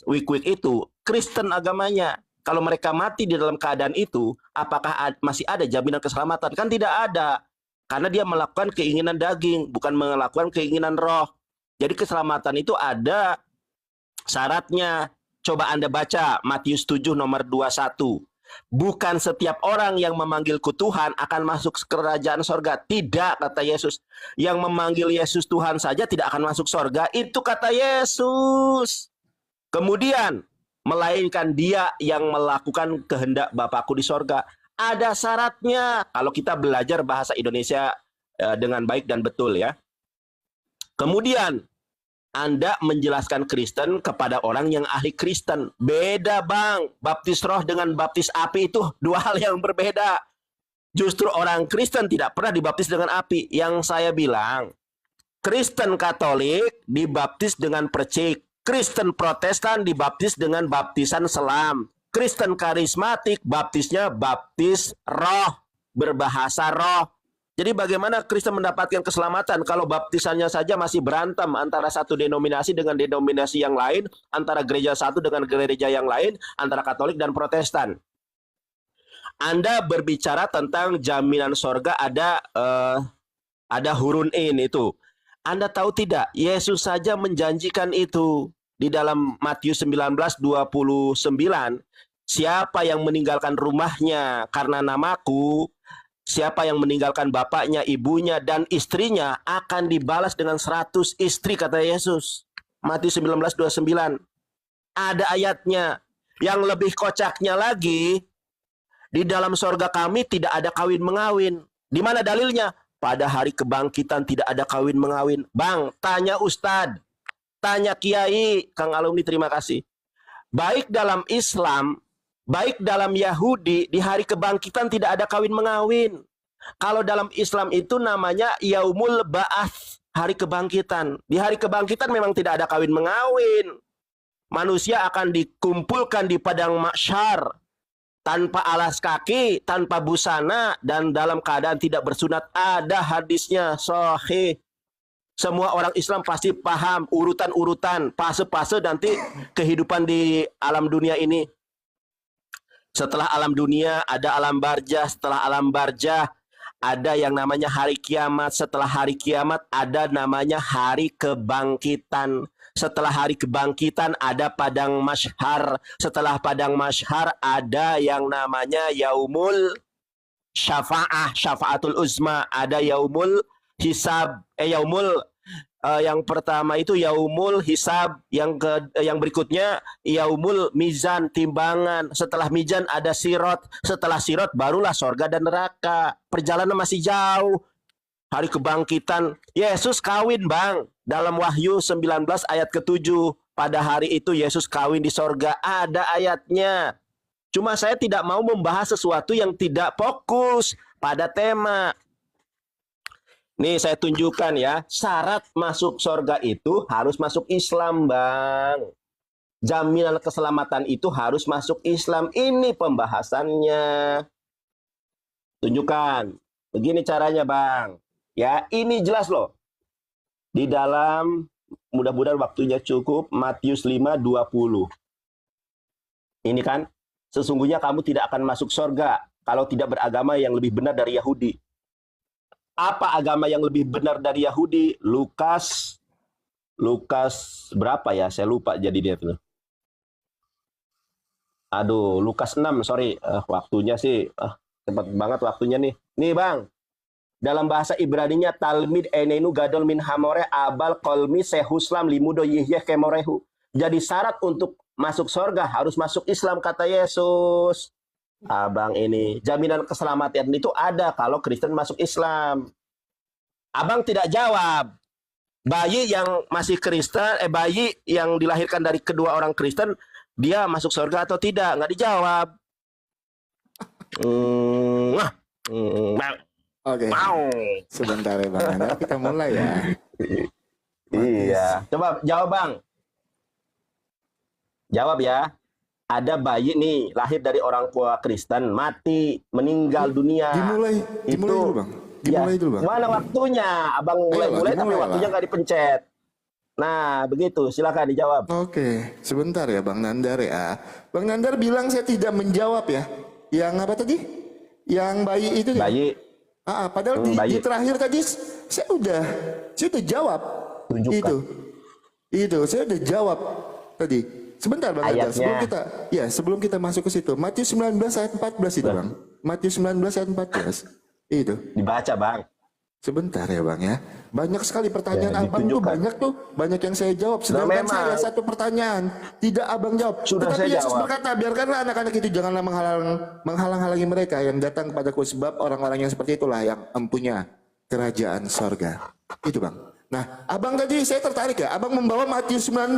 wik-wik itu Kristen agamanya. Kalau mereka mati di dalam keadaan itu, apakah masih ada jaminan keselamatan? Kan tidak ada. Karena dia melakukan keinginan daging, bukan melakukan keinginan roh. Jadi keselamatan itu ada syaratnya. Coba Anda baca Matius 7 nomor 21. Bukan setiap orang yang memanggilku Tuhan akan masuk ke kerajaan sorga. Tidak, kata Yesus. Yang memanggil Yesus Tuhan saja tidak akan masuk sorga. Itu kata Yesus. Kemudian, melainkan dia yang melakukan kehendak Bapakku di sorga. Ada syaratnya. Kalau kita belajar bahasa Indonesia dengan baik dan betul ya. Kemudian, Anda menjelaskan Kristen kepada orang yang ahli Kristen. Beda bang, baptis roh dengan baptis api itu dua hal yang berbeda. Justru orang Kristen tidak pernah dibaptis dengan api. Yang saya bilang, Kristen Katolik dibaptis dengan percik. Kristen Protestan dibaptis dengan baptisan selam. Kristen karismatik baptisnya baptis roh, berbahasa roh. Jadi bagaimana Kristen mendapatkan keselamatan kalau baptisannya saja masih berantem antara satu denominasi dengan denominasi yang lain, antara gereja satu dengan gereja yang lain, antara Katolik dan Protestan. Anda berbicara tentang jaminan sorga ada hurun in itu. Anda tahu tidak? Yesus saja menjanjikan itu di dalam Matius 19:29. Siapa yang meninggalkan rumahnya karena namaku, siapa yang meninggalkan bapaknya, ibunya, dan istrinya akan dibalas dengan 100 istri, kata Yesus. Matius 19:29. Ada ayatnya. Yang lebih kocaknya lagi, di dalam sorga kami tidak ada kawin-mengawin. Di mana dalilnya? Pada hari kebangkitan tidak ada kawin-mengawin. Bang, tanya Ustadz, tanya Kiai, Kang Alumni, terima kasih. Baik dalam Islam, baik dalam Yahudi, di hari kebangkitan tidak ada kawin-mengawin. Kalau dalam Islam itu namanya Yaumul Ba'ats, hari kebangkitan. Di hari kebangkitan memang tidak ada kawin-mengawin. Manusia akan dikumpulkan di padang mahsyar, tanpa alas kaki, tanpa busana, dan dalam keadaan tidak bersunat. Ada hadisnya, sahih. Semua orang Islam pasti paham urutan-urutan, fase-fase nanti kehidupan di alam dunia ini. Setelah alam dunia ada alam barzah, setelah alam barzah ada yang namanya hari kiamat, setelah hari kiamat ada namanya hari kebangkitan. Setelah hari kebangkitan ada padang mahsyar, setelah padang mahsyar ada yang namanya yaumul syafa'ah, syafa'atul uzma, ada yaumul hisab, yang pertama itu yaumul hisab, yang berikutnya yaumul mizan, timbangan. Setelah mizan ada sirot, setelah sirot barulah sorga dan neraka. Perjalanan masih jauh. Hari kebangkitan, Yesus kawin bang. Dalam Wahyu 19 ayat ke-7, pada hari itu Yesus kawin di sorga. Ada ayatnya. Cuma saya tidak mau membahas sesuatu yang tidak fokus pada tema. Nih saya tunjukkan ya, syarat masuk surga itu harus masuk Islam bang. Jaminan keselamatan itu harus masuk Islam. Ini pembahasannya. Tunjukkan. Begini caranya bang. Ya ini jelas loh. Di dalam, mudah-mudahan waktunya cukup, Matius 5:20. Ini kan, sesungguhnya kamu tidak akan masuk surga kalau tidak beragama yang lebih benar dari Yahudi. Apa agama yang lebih benar dari Yahudi? Lukas berapa ya? Saya lupa jadi dia tuh. Aduh, Lukas 6, sorry. Waktunya sih cepat banget waktunya nih. Nih bang, dalam bahasa Ibraninya Talmid enenu gadol min hamore abal kolmi sehuslam limudo yihyeh kemorehu. Jadi syarat untuk masuk surga harus masuk Islam, kata Yesus. Abang ini jaminan keselamatan itu ada kalau Kristen masuk Islam. Abang tidak jawab. Bayi yang masih Kristen, bayi yang dilahirkan dari kedua orang Kristen, dia masuk surga atau tidak? Nggak dijawab. Oke. Sebentar ya bang, Anda kita mulai ya. Iya. Coba jawab bang. Jawab ya. Ada bayi nih lahir dari orang tua Kristen, mati, meninggal dunia. Dimulai itu dulu bang. Dimulai dulu, Bang. Mana waktunya? Abang Ayo, mulai-mulai Bang, tapi dimulai waktunya lah. nggak dipencet. Nah, begitu. Silakan dijawab. Oke, sebentar ya Bang Nandar ya. Bang Nandar bilang saya tidak menjawab ya. Yang apa tadi? Yang bayi itu ya? Bayi, Padahal bayi. di terakhir tadi saya udah jawab. Tunjukkan. Itu saya udah jawab tadi. Sebentar Bang Nandar, Ayatnya. sebelum kita masuk ke situ. Matius 19 ayat 14 itu Bang. Matius 19 ayat 14. Itu. Dibaca, Bang. Sebentar ya Bang ya. Banyak sekali pertanyaan Ya, Abang tuh ditunjukkan. banyak yang saya jawab. Sedangkan memang. saya satu pertanyaan tidak Abang jawab. Sudah Tetapi saya Yesus jawab. berkata, biarkanlah anak-anak itu janganlah menghalang-halangi mereka yang datang kepadaku, sebab orang-orang yang seperti itulah yang empunya kerajaan sorga. Itu Bang. Nah, Abang tadi saya tertarik ya. Abang membawa Matius 19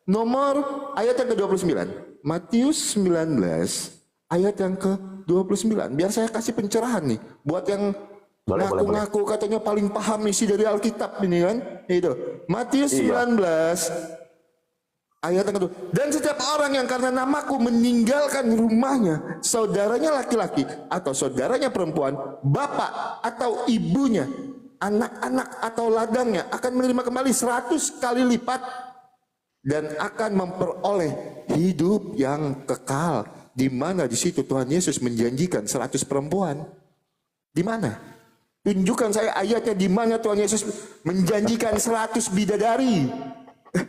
nomor ayat yang ke-29. Matius 19 ayat yang ke-29. Biar saya kasih pencerahan nih buat yang Boleh. ngaku katanya paling paham isi dari Alkitab ini kan. Itu Matius 19 ayat yang kedua. Dan setiap orang yang karena namaku meninggalkan rumahnya, saudaranya laki-laki atau saudaranya perempuan, bapak atau ibunya, anak-anak atau ladangnya, akan menerima kembali 100 kali lipat dan akan memperoleh hidup yang kekal. Di mana di situ Tuhan Yesus menjanjikan 100 perempuan? Di mana? Tunjukkan saya ayatnya di mana Tuhan Yesus menjanjikan 100 bidadari.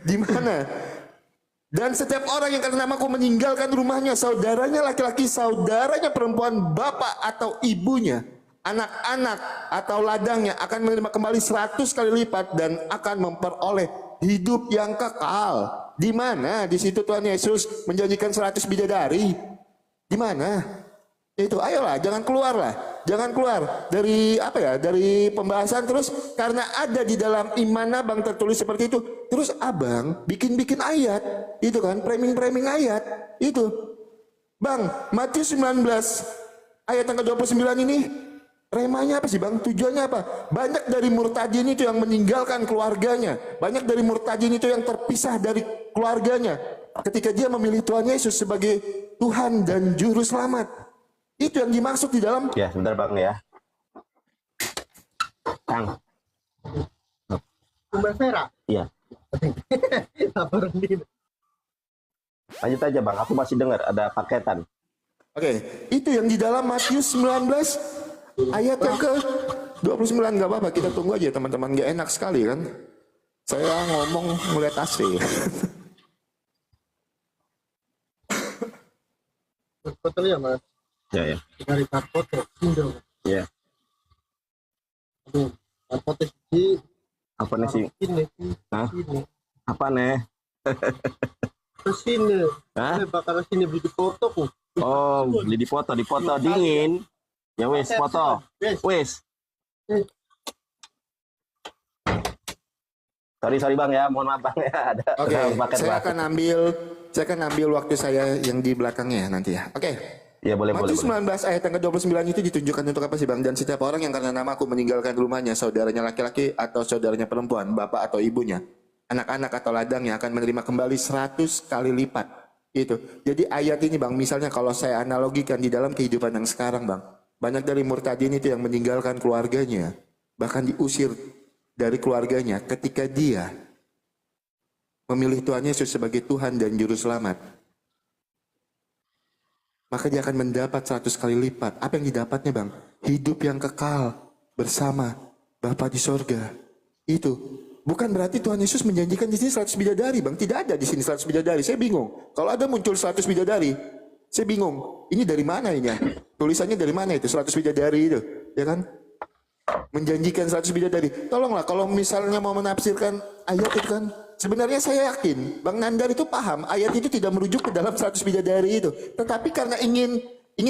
Di mana? Dan setiap orang yang karena namaku meninggalkan rumahnya, saudaranya laki-laki, saudaranya perempuan, bapak atau ibunya, anak-anak atau ladangnya akan menerima kembali 100 kali lipat dan akan memperoleh hidup yang kekal. Di mana? Di situ Tuhan Yesus menjanjikan 100 bidadari. Di mana? Itu ayolah, jangan keluar dari dari pembahasan terus, karena ada di dalam iman Abang tertulis seperti itu. Terus Abang bikin ayat, itu kan framing ayat itu. Bang, Matius 19 ayat yang ke-29 ini remanya apa sih Bang? Tujuannya apa? Banyak dari murtadin itu yang meninggalkan keluarganya, banyak dari murtadin itu yang terpisah dari keluarganya ketika dia memilih Tuhan Yesus sebagai Tuhan dan Juru Selamat. Itu yang dimaksud di dalam. Ya, sebentar Bang ya. Kang. Sumber Vera. Iya. Laporan ini. Lanjut aja Bang, aku masih dengar ada paketan. Oke, itu yang di dalam Matius 19 ayat yang ke 29. Gak apa-apa, kita tunggu aja teman-teman. Gak enak sekali kan saya ngomong melihat AC. Foto ya Mas. Ya. Dari foto Indo. Ya. Aduh, foto di Apa nih sih? ini. Hah? Ini. Apa nih? Ke sini. Hah? Saya bakal sini beli foto ku. Oh, beli di foto dingin. Ya wes, foto. Wes. Sorry Bang ya, mohon maaf Bang ya. Ada Oke, paket saya Bang. akan ambil waktu saya yang di belakangnya nanti ya. Oke. Ya boleh. Matius 19 ayat yang ke-29 itu ditunjukkan untuk apa sih Bang? Dan setiap orang yang karena namaku meninggalkan rumahnya, saudaranya laki-laki atau saudaranya perempuan, bapak atau ibunya, anak-anak atau ladangnya akan menerima kembali 100 kali lipat. Itu. Jadi ayat ini Bang, misalnya kalau saya analogikan di dalam kehidupan yang sekarang Bang, banyak dari murtadin itu yang meninggalkan keluarganya, bahkan diusir dari keluarganya ketika dia memilih Tuhan Yesus sebagai Tuhan dan Juru Selamat. Maka dia akan mendapat 100 kali lipat. Apa yang didapatnya Bang? Hidup yang kekal bersama Bapa di sorga. Itu. Bukan berarti Tuhan Yesus menjanjikan di sini 100 bidadari Bang. Tidak ada di sini 100 bidadari. Saya bingung. Kalau ada muncul 100 bidadari, saya bingung. Ini dari mana ini? Tulisannya dari mana itu 100 bidadari itu? Ya kan? Menjanjikan 100 bidadari. Tolonglah kalau misalnya mau menafsirkan ayat itu kan, sebenarnya saya yakin Bang Nandar itu paham ayat itu tidak merujuk ke dalam 100 bidadari itu. Tetapi karena ingin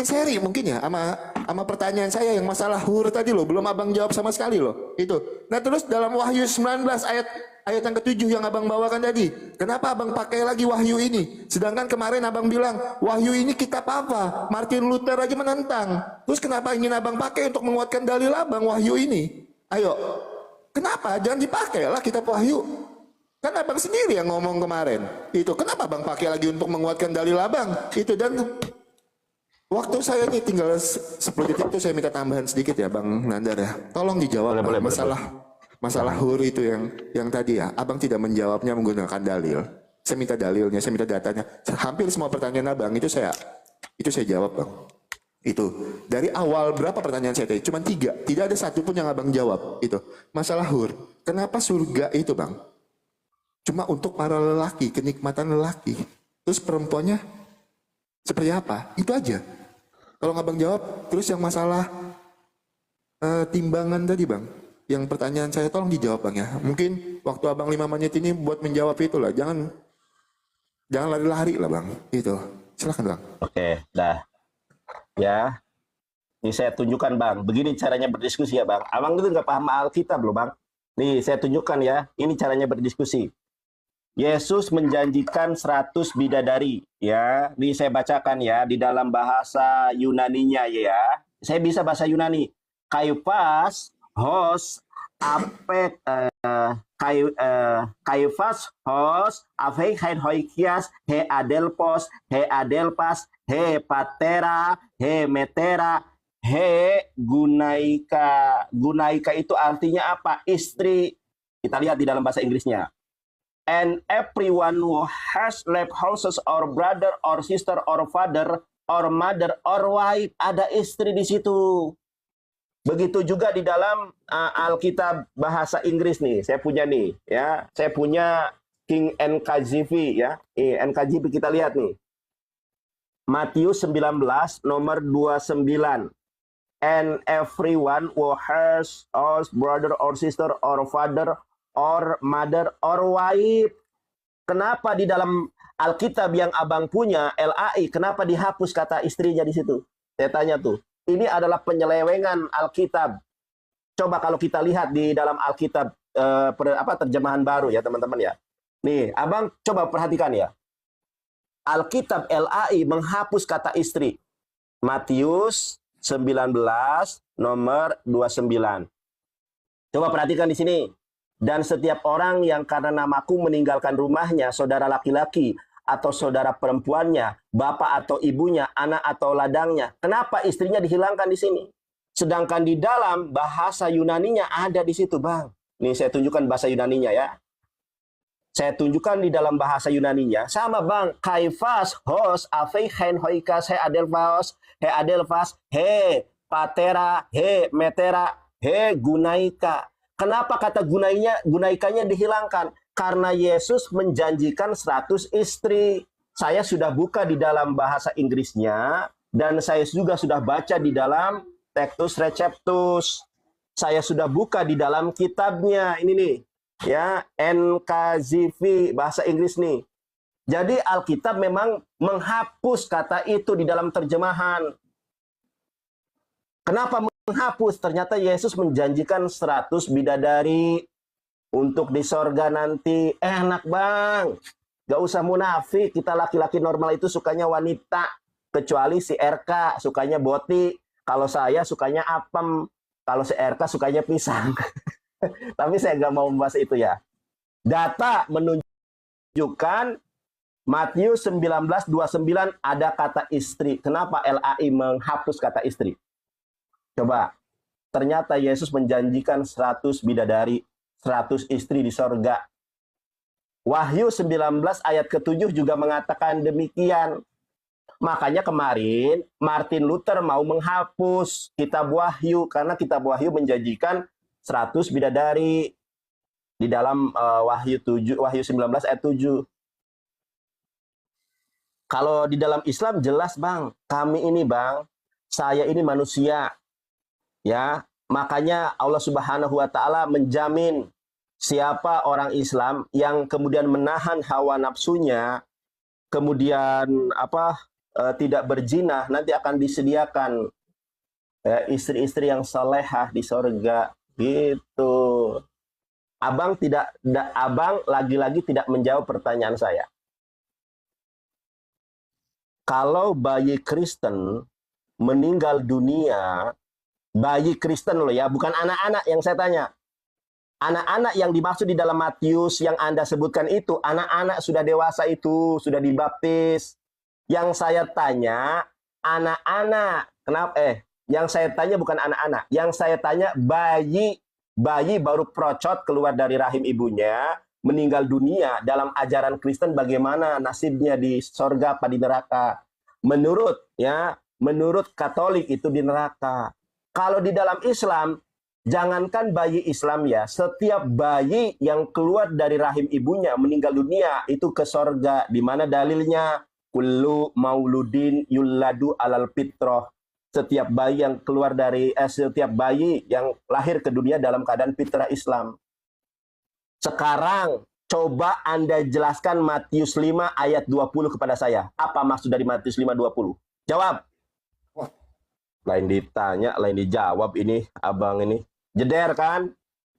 seri mungkin ya sama pertanyaan saya yang masalah hur tadi loh, belum Abang jawab sama sekali loh. Itu. Nah, terus dalam Wahyu 19 ayat yang ke-7 yang Abang bawakan tadi, kenapa Abang pakai lagi Wahyu ini? Sedangkan kemarin Abang bilang Wahyu ini kitab apa? Martin Luther aja menentang. Terus kenapa ingin Abang pakai untuk menguatkan dalil Abang Wahyu ini? Ayo. Kenapa? Jangan dipakai lah kitab Wahyu. Kan Abang sendiri yang ngomong kemarin. Itu kenapa Abang pakai lagi untuk menguatkan dalil Abang? Itu. Dan Waktu saya ini tinggal 10 detik tuh saya minta tambahan sedikit ya Bang Nandar ya. Tolong dijawab Boleh, Bang, boleh, masalah hur itu yang tadi ya. Abang tidak menjawabnya menggunakan dalil. Saya minta dalilnya, saya minta datanya. Hampir semua pertanyaan Abang itu saya jawab Bang. Itu dari awal berapa pertanyaan saya tadi? Cuma 3. Tidak ada satupun yang Abang jawab. Itu masalah hur. Kenapa surga itu Bang? Cuma untuk para lelaki, kenikmatan lelaki. Terus perempuannya seperti apa? Itu aja. Kalau nggak Bang jawab, terus yang masalah timbangan tadi Bang, yang pertanyaan saya tolong dijawab Bang ya. Mungkin waktu Abang 5 menit ini buat menjawab itulah. Jangan lari-lari lah Bang. Itu. Silakan Bang. Oke, dah. Ya, ini saya tunjukkan Bang. Begini caranya berdiskusi ya Bang. Abang itu nggak paham Alkitab loh Bang. Nih saya tunjukkan ya. Ini caranya berdiskusi. Yesus menjanjikan 100 bidadari. Ya, ini saya bacakan ya di dalam bahasa Yunaninya ya. Saya bisa bahasa Yunani. Kaiphas hos apek Kaiphas hos apek hoikias he adelpos he adelpas he patera he metera he gunaika. Gunaika itu artinya apa? Istri. Kita lihat di dalam bahasa Inggrisnya. And everyone who has left houses or brother or sister or father or mother or wife, ada istri di situ. Begitu juga di dalam Alkitab bahasa Inggris nih. Saya punya nih ya. Saya punya King NKJV ya. NKJV kita lihat nih. Matius 19 nomor 29. And everyone who has brother or sister or father or mother or wife. Kenapa di dalam Alkitab yang Abang punya LAI, kenapa dihapus kata istrinya di situ? Saya tanya tuh. Ini adalah penyelewengan Alkitab. Coba kalau kita lihat di dalam Alkitab terjemahan baru ya teman-teman ya. Nih, Abang coba perhatikan ya. Alkitab LAI menghapus kata istri. Matius 19 nomor 29. Coba perhatikan di sini. Dan setiap orang yang karena namaku meninggalkan rumahnya, saudara laki-laki atau saudara perempuannya, bapak atau ibunya, anak atau ladangnya. Kenapa istrinya dihilangkan di sini? Sedangkan di dalam bahasa Yunaninya ada di situ, Bang. Nih saya tunjukkan bahasa Yunaninya ya. Saya tunjukkan di dalam bahasa Yunaninya. Sama Bang. Kaiphas hos afei hen hoikas he adelphas he patera he metera he gunaika. Kenapa kata gunaikanya dihilangkan? Karena Yesus menjanjikan 100 istri. Saya sudah buka di dalam bahasa Inggrisnya dan saya juga sudah baca di dalam Textus Receptus. Saya sudah buka di dalam kitabnya ini nih. Ya, NKJV bahasa Inggris nih. Jadi Alkitab memang menghapus kata itu di dalam terjemahan. Kenapa menghapus? Ternyata Yesus menjanjikan 100 bidadari untuk di sorga nanti. Enak Bang. Gak usah munafik. Kita laki-laki normal itu sukanya wanita. Kecuali si RK sukanya boti. Kalau saya sukanya apem. Kalau si RK sukanya pisang. Tapi saya nggak mau membahas itu ya. Data menunjukkan Matius 19:29 ada kata istri. Kenapa LAI menghapus kata istri? Coba. Ternyata Yesus menjanjikan 100 bidadari, 100 istri di sorga. Wahyu 19 ayat ke-7 juga mengatakan demikian. Makanya kemarin Martin Luther mau menghapus kitab Wahyu. Karena kitab Wahyu menjanjikan 100 bidadari di dalam Wahyu 19 ayat 7. Kalau di dalam Islam jelas Bang, kami ini Bang, saya ini manusia. Ya, makanya Allah Subhanahu wa taala menjamin siapa orang Islam yang kemudian menahan hawa nafsunya, kemudian tidak berzina, nanti akan disediakan istri-istri yang salehah di sorga gitu. Abang lagi-lagi tidak menjawab pertanyaan saya. Kalau bayi Kristen meninggal dunia, bayi Kristen loh ya, bukan anak-anak yang saya tanya. Anak-anak yang dimaksud di dalam Matius yang Anda sebutkan itu, anak-anak sudah dewasa itu, sudah dibaptis. Yang saya tanya, anak-anak. Kenapa? Yang saya tanya bukan anak-anak. Yang saya tanya bayi. Bayi baru procot keluar dari rahim ibunya, meninggal dunia. Dalam ajaran Kristen bagaimana nasibnya di sorga apa di neraka? Menurut Katolik itu di neraka. Kalau di dalam Islam, jangankan bayi Islam ya, setiap bayi yang keluar dari rahim ibunya meninggal dunia itu ke sorga. Di mana dalilnya? Kullu mauludin yuladu alal fitrah. Setiap bayi yang keluar dari setiap bayi yang lahir ke dunia dalam keadaan fitrah Islam. Sekarang coba Anda jelaskan Matius 5 ayat 20 kepada saya. Apa maksud dari Matius 5:20? Jawab. Wah. Lain ditanya, lain dijawab ini abang ini. Jeder kan?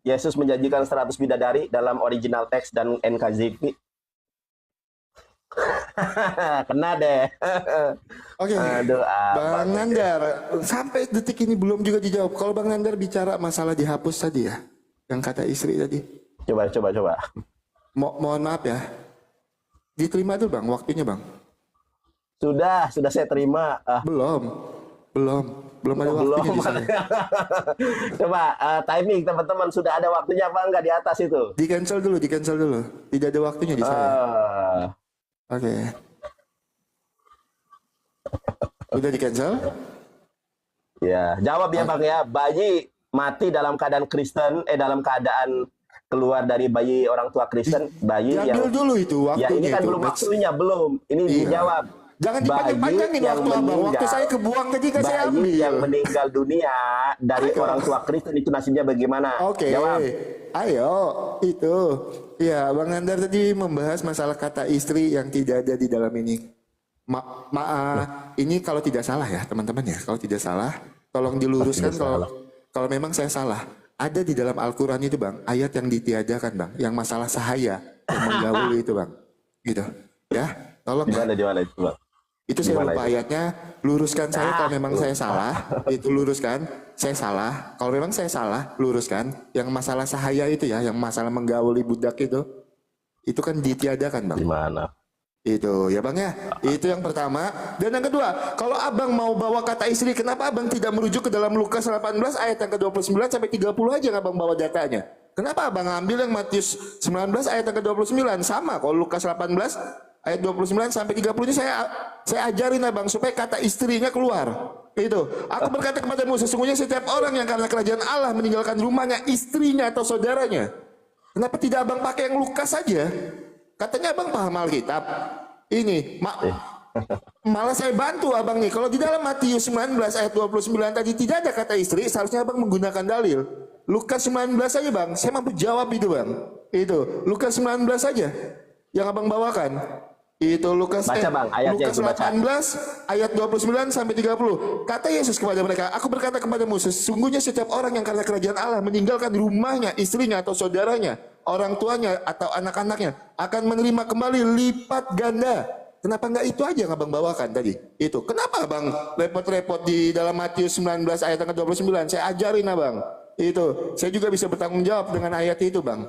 Yesus menjanjikan 100 bidadari dalam original teks dan NKJV. Kena deh. Oke, Aduh, Bang Nandar, sampai detik ini belum juga dijawab. Kalau Bang Nandar bicara masalah dihapus tadi ya, yang kata istri tadi. Coba. Mohon maaf ya, diterima dulu Bang, waktunya Bang. Sudah saya terima. Belum ada waktunya di sana. Coba timing teman-teman, sudah ada waktunya apa enggak di atas itu? Di cancel dulu. Tidak ada waktunya di saya. Oke. Udah di cancel? Ya, jawab ya Bang ya. Bayi mati dalam keadaan Kristen, dalam keadaan keluar dari bayi orang tua Kristen, bayi Diambil yang dulu itu waktunya. ya ini kan itu. belum waktunya, belum. Ini Iya. dijawab. Jangan Bayi dipanjang-panjangin yang waktu Abang. Waktu meninggal- saya kebuang tadi kan saya Bayi ambil. yang meninggal dunia dari Ayo. orang tua Kristen itu nasibnya bagaimana? Oke, Jawab. ayo itu. Ya, Bang Nandar tadi membahas masalah kata istri yang tidak ada di dalam ini. Ini kalau tidak salah ya teman-teman ya, kalau tidak salah, tolong diluruskan kalau memang saya salah. Ada di dalam Al-Quran itu Bang, ayat yang ditiadakan Bang, yang masalah sahaya, yang menggauli itu Bang. Gitu. Ya, tolong Bang. Gimana itu Bang? Itu saya Gimana lupa itu? ayatnya, luruskan saya kalau memang saya salah, itu luruskan, saya salah. Kalau memang saya salah, luruskan. Yang masalah sahaya itu ya, yang masalah menggauli budak itu kan ditiadakan Bang. Gimana? Itu ya Bang ya, itu yang pertama. Dan yang kedua, kalau Abang mau bawa kata istri, kenapa Abang tidak merujuk ke dalam Lukas 18 ayat yang ke-29 sampai 30 aja yang Abang bawa datanya? Kenapa Abang ambil yang Matius 19 ayat yang ke-29? Sama, kalau Lukas 18 ayat 29 sampai 30 ini saya ajarin Abang supaya kata istrinya keluar. Itu. Aku berkata kepadamu, sesungguhnya setiap orang yang karena kerajaan Allah meninggalkan rumahnya, istrinya atau saudaranya. Kenapa tidak Abang pakai yang Lukas saja? Katanya Abang paham Alkitab. Ini malah saya bantu Abang nih. Kalau di dalam Matius 19 ayat 29 tadi tidak ada kata istri, seharusnya Abang menggunakan dalil. Lukas 19 saja Bang, saya mampu jawab itu Bang. Itu Lukas 19 saja yang Abang bawakan. Itu Lukas Baca, Bang, ayatnya Lukas itu baca. 18 ayat 29 sampai 30. Kata Yesus kepada mereka, aku berkata kepadamu, sesungguhnya setiap orang yang karena kerajaan Allah meninggalkan rumahnya, istrinya atau saudaranya, orang tuanya atau anak-anaknya akan menerima kembali lipat ganda. Kenapa enggak itu aja yang Abang bawakan tadi? Itu. Kenapa Abang repot-repot di dalam Matius 19 ayat yang ke-29? Saya ajarin Abang. Itu. Saya juga bisa bertanggung jawab dengan ayat itu Bang.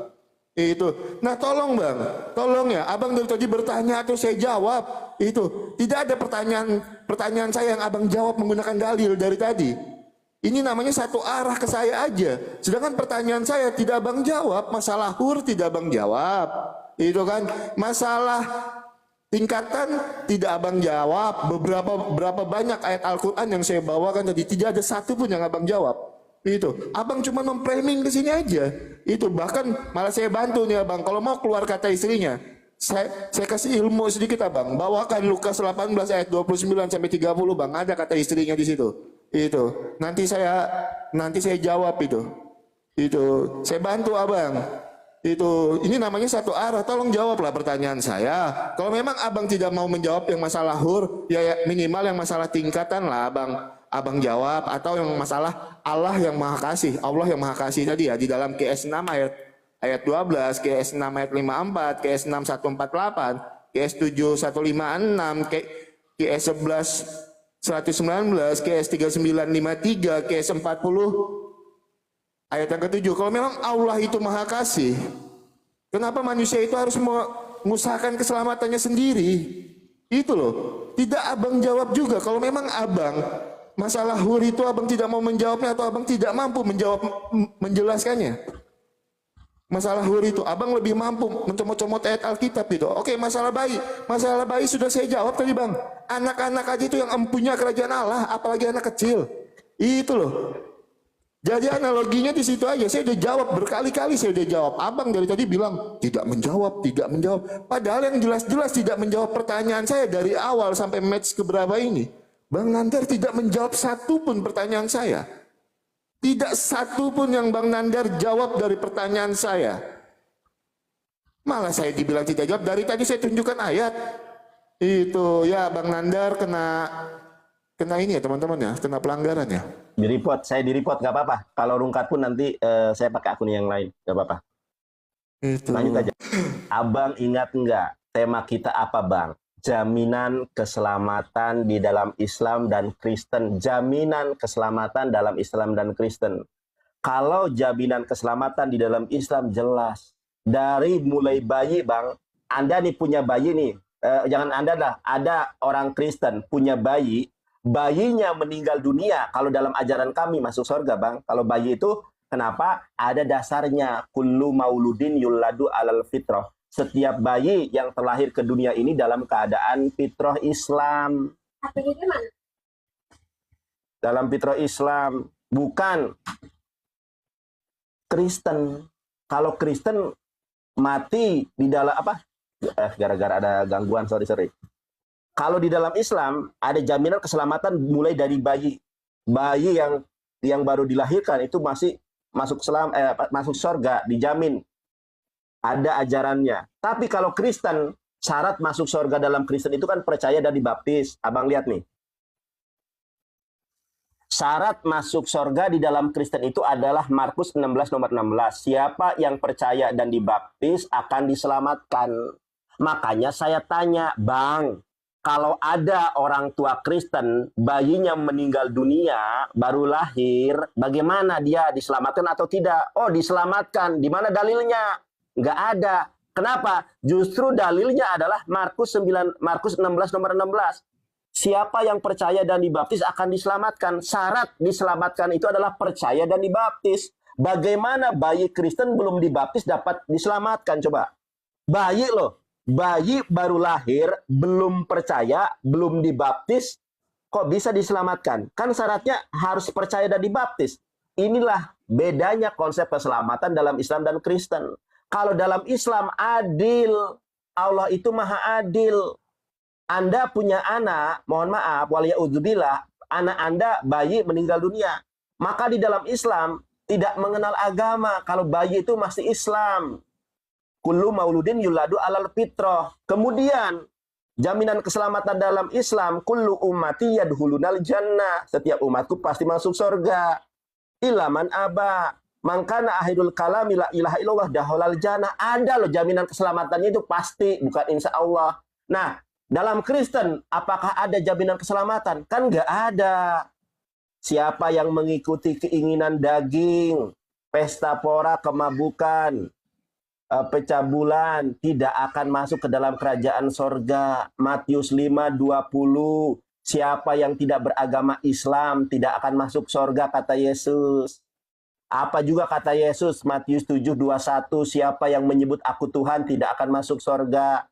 Itu. Nah tolong Bang, tolong ya, Abang dari tadi bertanya atau saya jawab. Itu. Tidak ada pertanyaan saya yang Abang jawab menggunakan dalil dari tadi. Ini namanya satu arah ke saya aja. Sedangkan pertanyaan saya tidak Abang jawab, masalah hur tidak Abang jawab. Itu kan masalah tingkatan tidak Abang jawab. Berapa banyak ayat Al-Qur'an yang saya bawakan tadi tidak ada satu pun yang Abang jawab. Itu, Abang cuma memframing ke sini aja. Itu bahkan malah saya bantu nih Abang. Kalau mau keluar kata istrinya, saya kasih ilmu sedikit Abang. Bawakan Lukas 18 ayat 29 sampai 30 Bang. Ada kata istrinya di situ. Itu. Nanti saya jawab itu. Itu. Saya bantu Abang. Itu. Ini namanya satu arah. Tolong jawablah pertanyaan saya. Kalau memang Abang tidak mau menjawab yang masalah hur, ya minimal yang masalah tingkatan lah Abang jawab, atau yang masalah Allah yang Maha Kasih, Allah yang Maha Kasih tadi ya di dalam QS 6 ayat 12, QS 6 ayat 54, QS 6 148, QS 7 156, QS 11 119, QS 3953, QS 40 ayat yang ke-7. Kalau memang Allah itu Maha Kasih, kenapa manusia itu harus mengusahakan keselamatannya sendiri? Itu loh. Tidak abang jawab juga. Kalau memang abang masalah hur itu abang tidak mau menjawabnya atau abang tidak mampu menjelaskannya. Masalah hur itu abang lebih mampu mencomot-comot ayat Alkitab itu. Oke, masalah bayi sudah saya jawab tadi bang. Anak-anak aja itu yang empunya kerajaan Allah, apalagi anak kecil. Itu loh. Jadi analoginya di situ aja. Saya udah jawab berkali-kali, saya udah jawab. Abang dari tadi bilang tidak menjawab. Padahal yang jelas-jelas tidak menjawab pertanyaan saya dari awal sampai match keberapa ini. Bang Nandar tidak menjawab satu pun pertanyaan saya. Tidak satu pun yang Bang Nandar jawab dari pertanyaan saya. Malah saya dibilang tidak jawab. Dari tadi saya tunjukkan ayat. Itu ya Bang Nandar kena ini ya teman-teman ya, kena pelanggaran ya. Saya di report gak apa-apa. Kalau rungkat pun nanti saya pakai akun yang lain, gak apa-apa. Itu. Lanjut aja. Abang ingat nggak tema kita apa bang? Jaminan keselamatan di dalam Islam dan Kristen. Jaminan keselamatan dalam Islam dan Kristen. Kalau jaminan keselamatan di dalam Islam jelas. Dari mulai bayi bang, Anda nih punya bayi nih. Jangan Anda lah, ada orang Kristen punya bayi. Bayinya meninggal dunia, kalau dalam ajaran kami masuk surga bang. Kalau bayi itu kenapa? Ada dasarnya. Kullu mauludin yuladu alal fitrah. Setiap bayi yang terlahir ke dunia ini dalam keadaan fitrah Islam. Dalam fitrah Islam, bukan Kristen. Kalau Kristen mati di dalam apa? Gara-gara ada gangguan, sorry. Kalau di dalam Islam ada jaminan keselamatan mulai dari bayi. Bayi yang baru dilahirkan itu masih masuk surga, dijamin. Ada ajarannya. Tapi kalau Kristen, syarat masuk surga dalam Kristen itu kan percaya dan dibaptis. Abang lihat nih. Syarat masuk surga di dalam Kristen itu adalah Markus 16 nomor 16. Siapa yang percaya dan dibaptis akan diselamatkan. Makanya saya tanya, bang, kalau ada orang tua Kristen, bayinya meninggal dunia, baru lahir, bagaimana dia diselamatkan atau tidak? Oh, diselamatkan. Di mana dalilnya? Nggak ada. Kenapa? Justru dalilnya adalah Markus 16 nomor 16. Siapa yang percaya dan dibaptis akan diselamatkan. Syarat diselamatkan itu adalah percaya dan dibaptis. Bagaimana bayi Kristen belum dibaptis dapat diselamatkan? Coba. Bayi loh. Bayi baru lahir, belum percaya, belum dibaptis, kok bisa diselamatkan? Kan syaratnya harus percaya dan dibaptis. Inilah bedanya konsep keselamatan dalam Islam dan Kristen. Kalau dalam Islam adil, Allah itu maha adil. Anda punya anak, mohon maaf, waliyahudzubillah, anak Anda bayi meninggal dunia. Maka di dalam Islam tidak mengenal agama. Kalau bayi itu masih Islam. Kullu mauludin yuladu alal fitrah. Kemudian jaminan keselamatan dalam Islam, kullu ummati yadkhulunal jannah. Setiap umatku pasti masuk surga. Ilaman aba. Mangkana akhirul kalami la ilaha illallah daholal jannah. Ada loh jaminan keselamatannya itu pasti, bukan insya Allah. Nah, dalam Kristen apakah ada jaminan keselamatan? Kan nggak ada. Siapa yang mengikuti keinginan daging, pesta pora, kemabukan, pecah bulan, tidak akan masuk ke dalam kerajaan sorga. Matius 5:20. Siapa yang tidak beragama Islam tidak akan masuk sorga, kata Yesus. Apa juga kata Yesus? Matius 7:21. Siapa yang menyebut aku Tuhan tidak akan masuk sorga.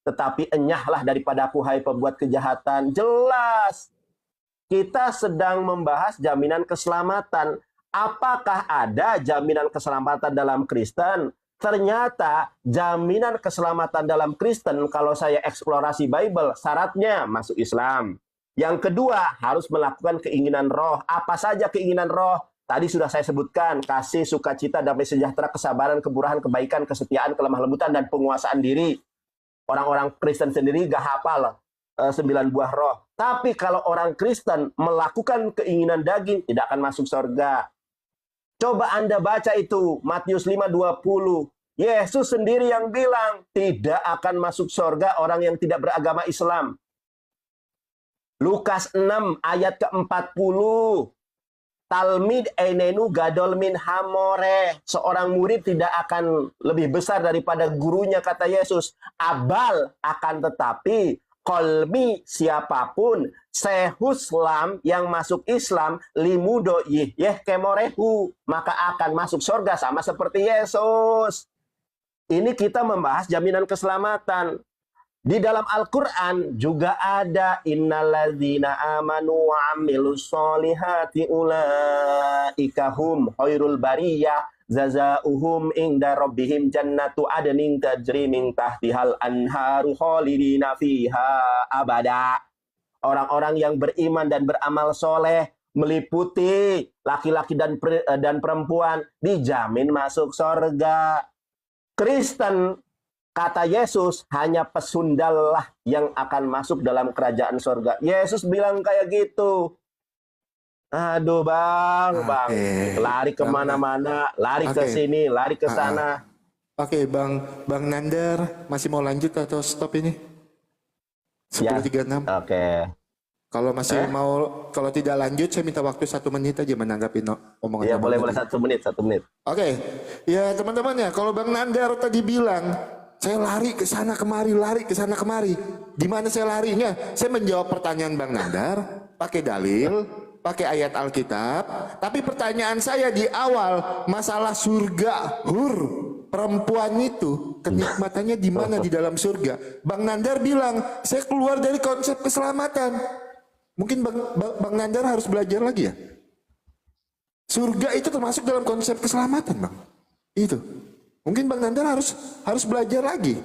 Tetapi enyahlah daripada aku, hai pembuat kejahatan. Jelas. Kita sedang membahas jaminan keselamatan. Apakah ada jaminan keselamatan dalam Kristen? Ternyata jaminan keselamatan dalam Kristen, kalau saya eksplorasi Bible, syaratnya masuk Islam. Yang kedua, harus melakukan keinginan roh. Apa saja keinginan roh? Tadi sudah saya sebutkan, kasih, sukacita, damai sejahtera, kesabaran, kemurahan, kebaikan, kesetiaan, kelemah lembutan, dan penguasaan diri. Orang-orang Kristen sendiri gak hafal 9 buah roh. Tapi kalau orang Kristen melakukan keinginan daging, tidak akan masuk surga. Coba Anda baca itu, Matius 5:20. Yesus sendiri yang bilang, tidak akan masuk surga orang yang tidak beragama Islam. Lukas 6 ayat ke-40. Talmid einenu gadol min hamore. Seorang murid tidak akan lebih besar daripada gurunya, kata Yesus. Abal akan tetapi kolmi siapapun sehuslam yang masuk Islam limudo yeh kemorehu maka akan masuk surga sama seperti Yesus. Ini kita membahas jaminan keselamatan. Di dalam Al-Quran juga ada innalladzina amanu wa amilus solihati ulaika hum khairul bariyah jazauhum inda rabbihim jannatu adnin tajri min tahtihal anharu khalidina fiha abada. Orang-orang yang beriman dan beramal soleh meliputi laki-laki dan perempuan dijamin masuk surga. Kristen, kata Yesus, hanya pesundal lah yang akan masuk dalam kerajaan surga. Yesus bilang kayak gitu. Aduh bang, lari kemana-mana, lari ke sini, lari ke sana. Oke, Bang Nandar masih mau lanjut atau stop ini? 10.36. Oke. Kalau masih mau, kalau tidak lanjut, saya minta waktu 1 menit aja menanggapi omongan. Ya boleh 1 menit. Oke, ya teman-teman ya, kalau Bang Nandar tadi bilang saya lari ke sana kemari, di mana saya larinya? Saya menjawab pertanyaan Bang Nandar pakai dalil, pakai ayat Alkitab. Tapi pertanyaan saya di awal masalah surga, perempuan itu kenikmatannya di mana di dalam surga? Bang Nandar bilang saya keluar dari konsep keselamatan. Mungkin Bang Nandar harus belajar lagi ya. Surga itu termasuk dalam konsep keselamatan, Bang. Itu. Mungkin Bang Nandar harus belajar lagi.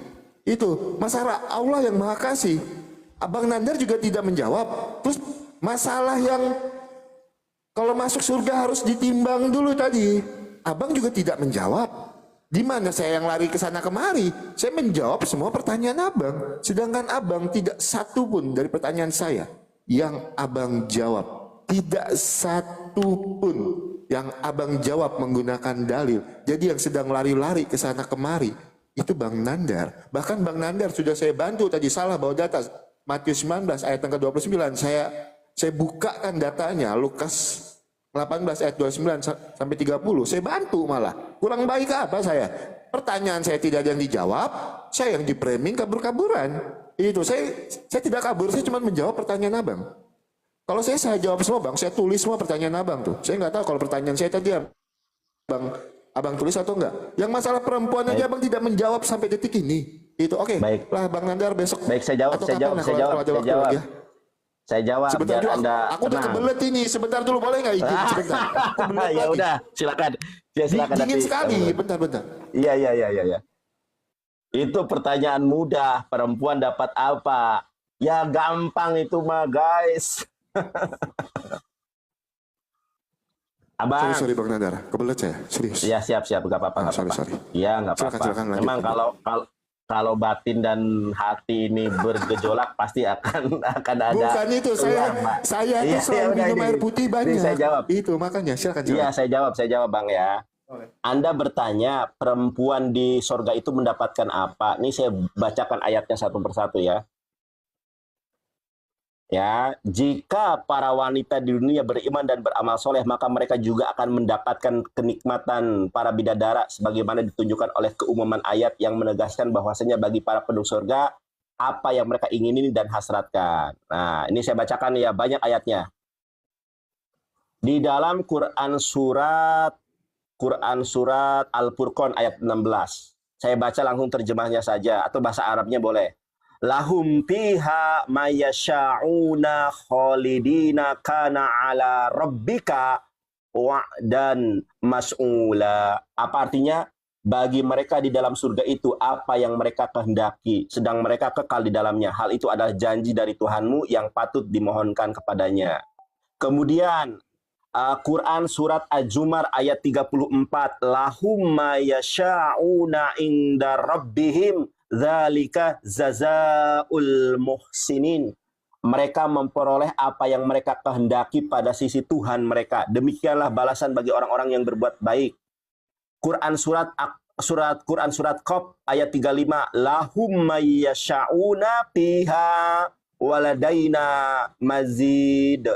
Itu masalah Allah yang Maha Kasih. Abang Nandar juga tidak menjawab. Terus masalah yang kalau masuk surga harus ditimbang dulu tadi. Abang juga tidak menjawab. Di mana saya yang lari ke sana kemari? Saya menjawab semua pertanyaan Abang. Sedangkan Abang tidak satu pun dari pertanyaan saya yang Abang jawab. Tidak satu pun yang Abang jawab menggunakan dalil. Jadi yang sedang lari-lari ke sana kemari itu Bang Nandar. Bahkan Bang Nandar sudah saya bantu tadi salah bawa data Matius 19 ayat yang ke-29. Saya bukakan datanya Lukas 18 ayat 29 sampai 30. Saya bantu malah. Kurang baik apa saya? Pertanyaan saya tidak ada yang dijawab, saya yang di-framing kabur-kaburan. Itu saya tidak kabur, saya cuma menjawab pertanyaan Abang. Kalau saya jawab semua Bang, saya tulis semua pertanyaan Abang tuh. Saya nggak tahu kalau pertanyaan saya tadi Abang tulis atau enggak. Yang masalah perempuan aja Abang tidak menjawab sampai detik ini. Itu oke. Baik. Lah Bang Nandar besok. Baik, saya jawab. Saya jawab. Sebentar biar dulu, Anda aku udah kebelet ini. Sebentar dulu boleh nggak izin? Sebentar. Ya udah, silakan. Ya, silakan Dingin nanti. sekali. Bentar. Iya. Itu pertanyaan mudah. Perempuan dapat apa? Ya gampang itu mah, guys. Abang. Sorry Bang Nandar, kebelet saya, serius. Iya, siap, nggak apa-apa. Sorry. Iya, nggak apa-apa. Silakan, lanjut. Memang kalau batin dan hati ini bergejolak pasti akan ada. Bukan itu, saya itu selalu minum air putih banyak. Saya jawab. Itu makanya, silakan. Iya, saya jawab Bang ya. Anda bertanya perempuan di sorga itu mendapatkan apa? Ini saya bacakan ayatnya satu persatu ya. Ya, jika para wanita di dunia beriman dan beramal soleh, maka mereka juga akan mendapatkan kenikmatan para bidadara sebagaimana ditunjukkan oleh keumuman ayat yang menegaskan bahwasanya bagi para penduduk surga apa yang mereka ingini dan hasratkan. Nah, ini saya bacakan ya, banyak ayatnya. Di dalam Quran surat Al-Furqan ayat 16. Saya baca langsung terjemahnya saja atau bahasa Arabnya boleh. Lahum fiha mayyasha'una khalidina kana ala rabbika wa'dan mas'ula. Apa artinya? Bagi mereka di dalam surga itu apa yang mereka kehendaki, sedang mereka kekal di dalamnya. Hal itu adalah janji dari Tuhanmu yang patut dimohonkan kepadanya. Kemudian Quran surat Az-Zumar ayat 34. Lahum mayyasha'una inda rabbihim dzalika jazaa'ul muhsinin. Mereka memperoleh apa yang mereka kehendaki pada sisi Tuhan mereka. Demikianlah balasan bagi orang-orang yang berbuat baik. Quran surat Qaf ayat 35. Lahum mayyasha'una fiha waladaina mazid.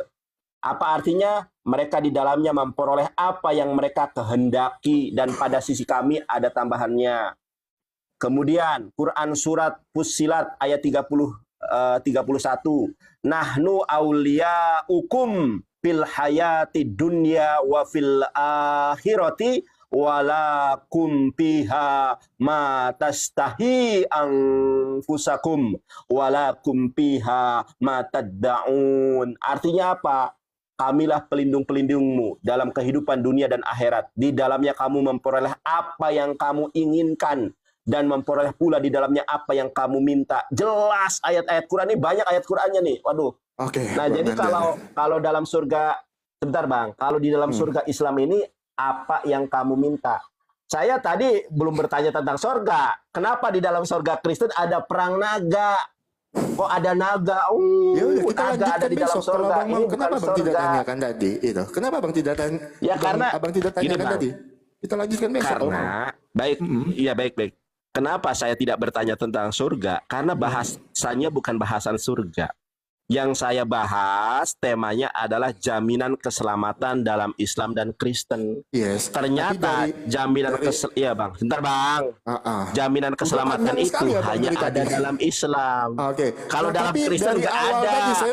Apa artinya? Mereka di dalamnya memperoleh apa yang mereka kehendaki dan pada sisi kami ada tambahannya. Kemudian Quran surat Fussilat ayat 30 31. Nahnu auliyaukum fil hayati dunya wa fil akhirati walakum fiha ma tastahi anfusakum walakum fiha ma taddaun. Artinya apa? Kamilah pelindung-pelindungmu dalam kehidupan dunia dan akhirat. Di dalamnya kamu memperoleh apa yang kamu inginkan dan memperoleh pula di dalamnya apa yang kamu minta. Jelas ayat-ayat Quran ini, banyak ayat Qurannya nih. Waduh. Oke. Nah, Bang jadi Nanda. kalau dalam surga, sebentar Bang, kalau di dalam surga Islam ini apa yang kamu minta? Saya tadi belum bertanya tentang surga. Kenapa di dalam surga Kristen ada perang naga? Kok ada naga? Ya udah, kita Naga lanjutkan ada di dalam besok. Kalau surga. Bang Ini mau, bukan kenapa Bang tidak surga. tanyakan tadi? Itu. Kenapa Bang tidak tanya? Ya, karena Abang tidak gini, tanyakan Bang. tadi. Kita lanjutkan besok. kalau mau. Karena baik, iya baik. Kenapa saya tidak bertanya tentang surga? Karena bahasanya bukan bahasan surga. Yang saya bahas temanya adalah jaminan keselamatan dalam Islam dan Kristen. Yes. Ternyata Tapi jaminan dari- iya Bang, sebentar Bang. Jaminan keselamatan panjang itu sekali ya, Bang, hanya dari ada tadi. dalam Islam. Oke. Kalau Nah, dalam tapi Kristen dari nggak awal ada. tadi saya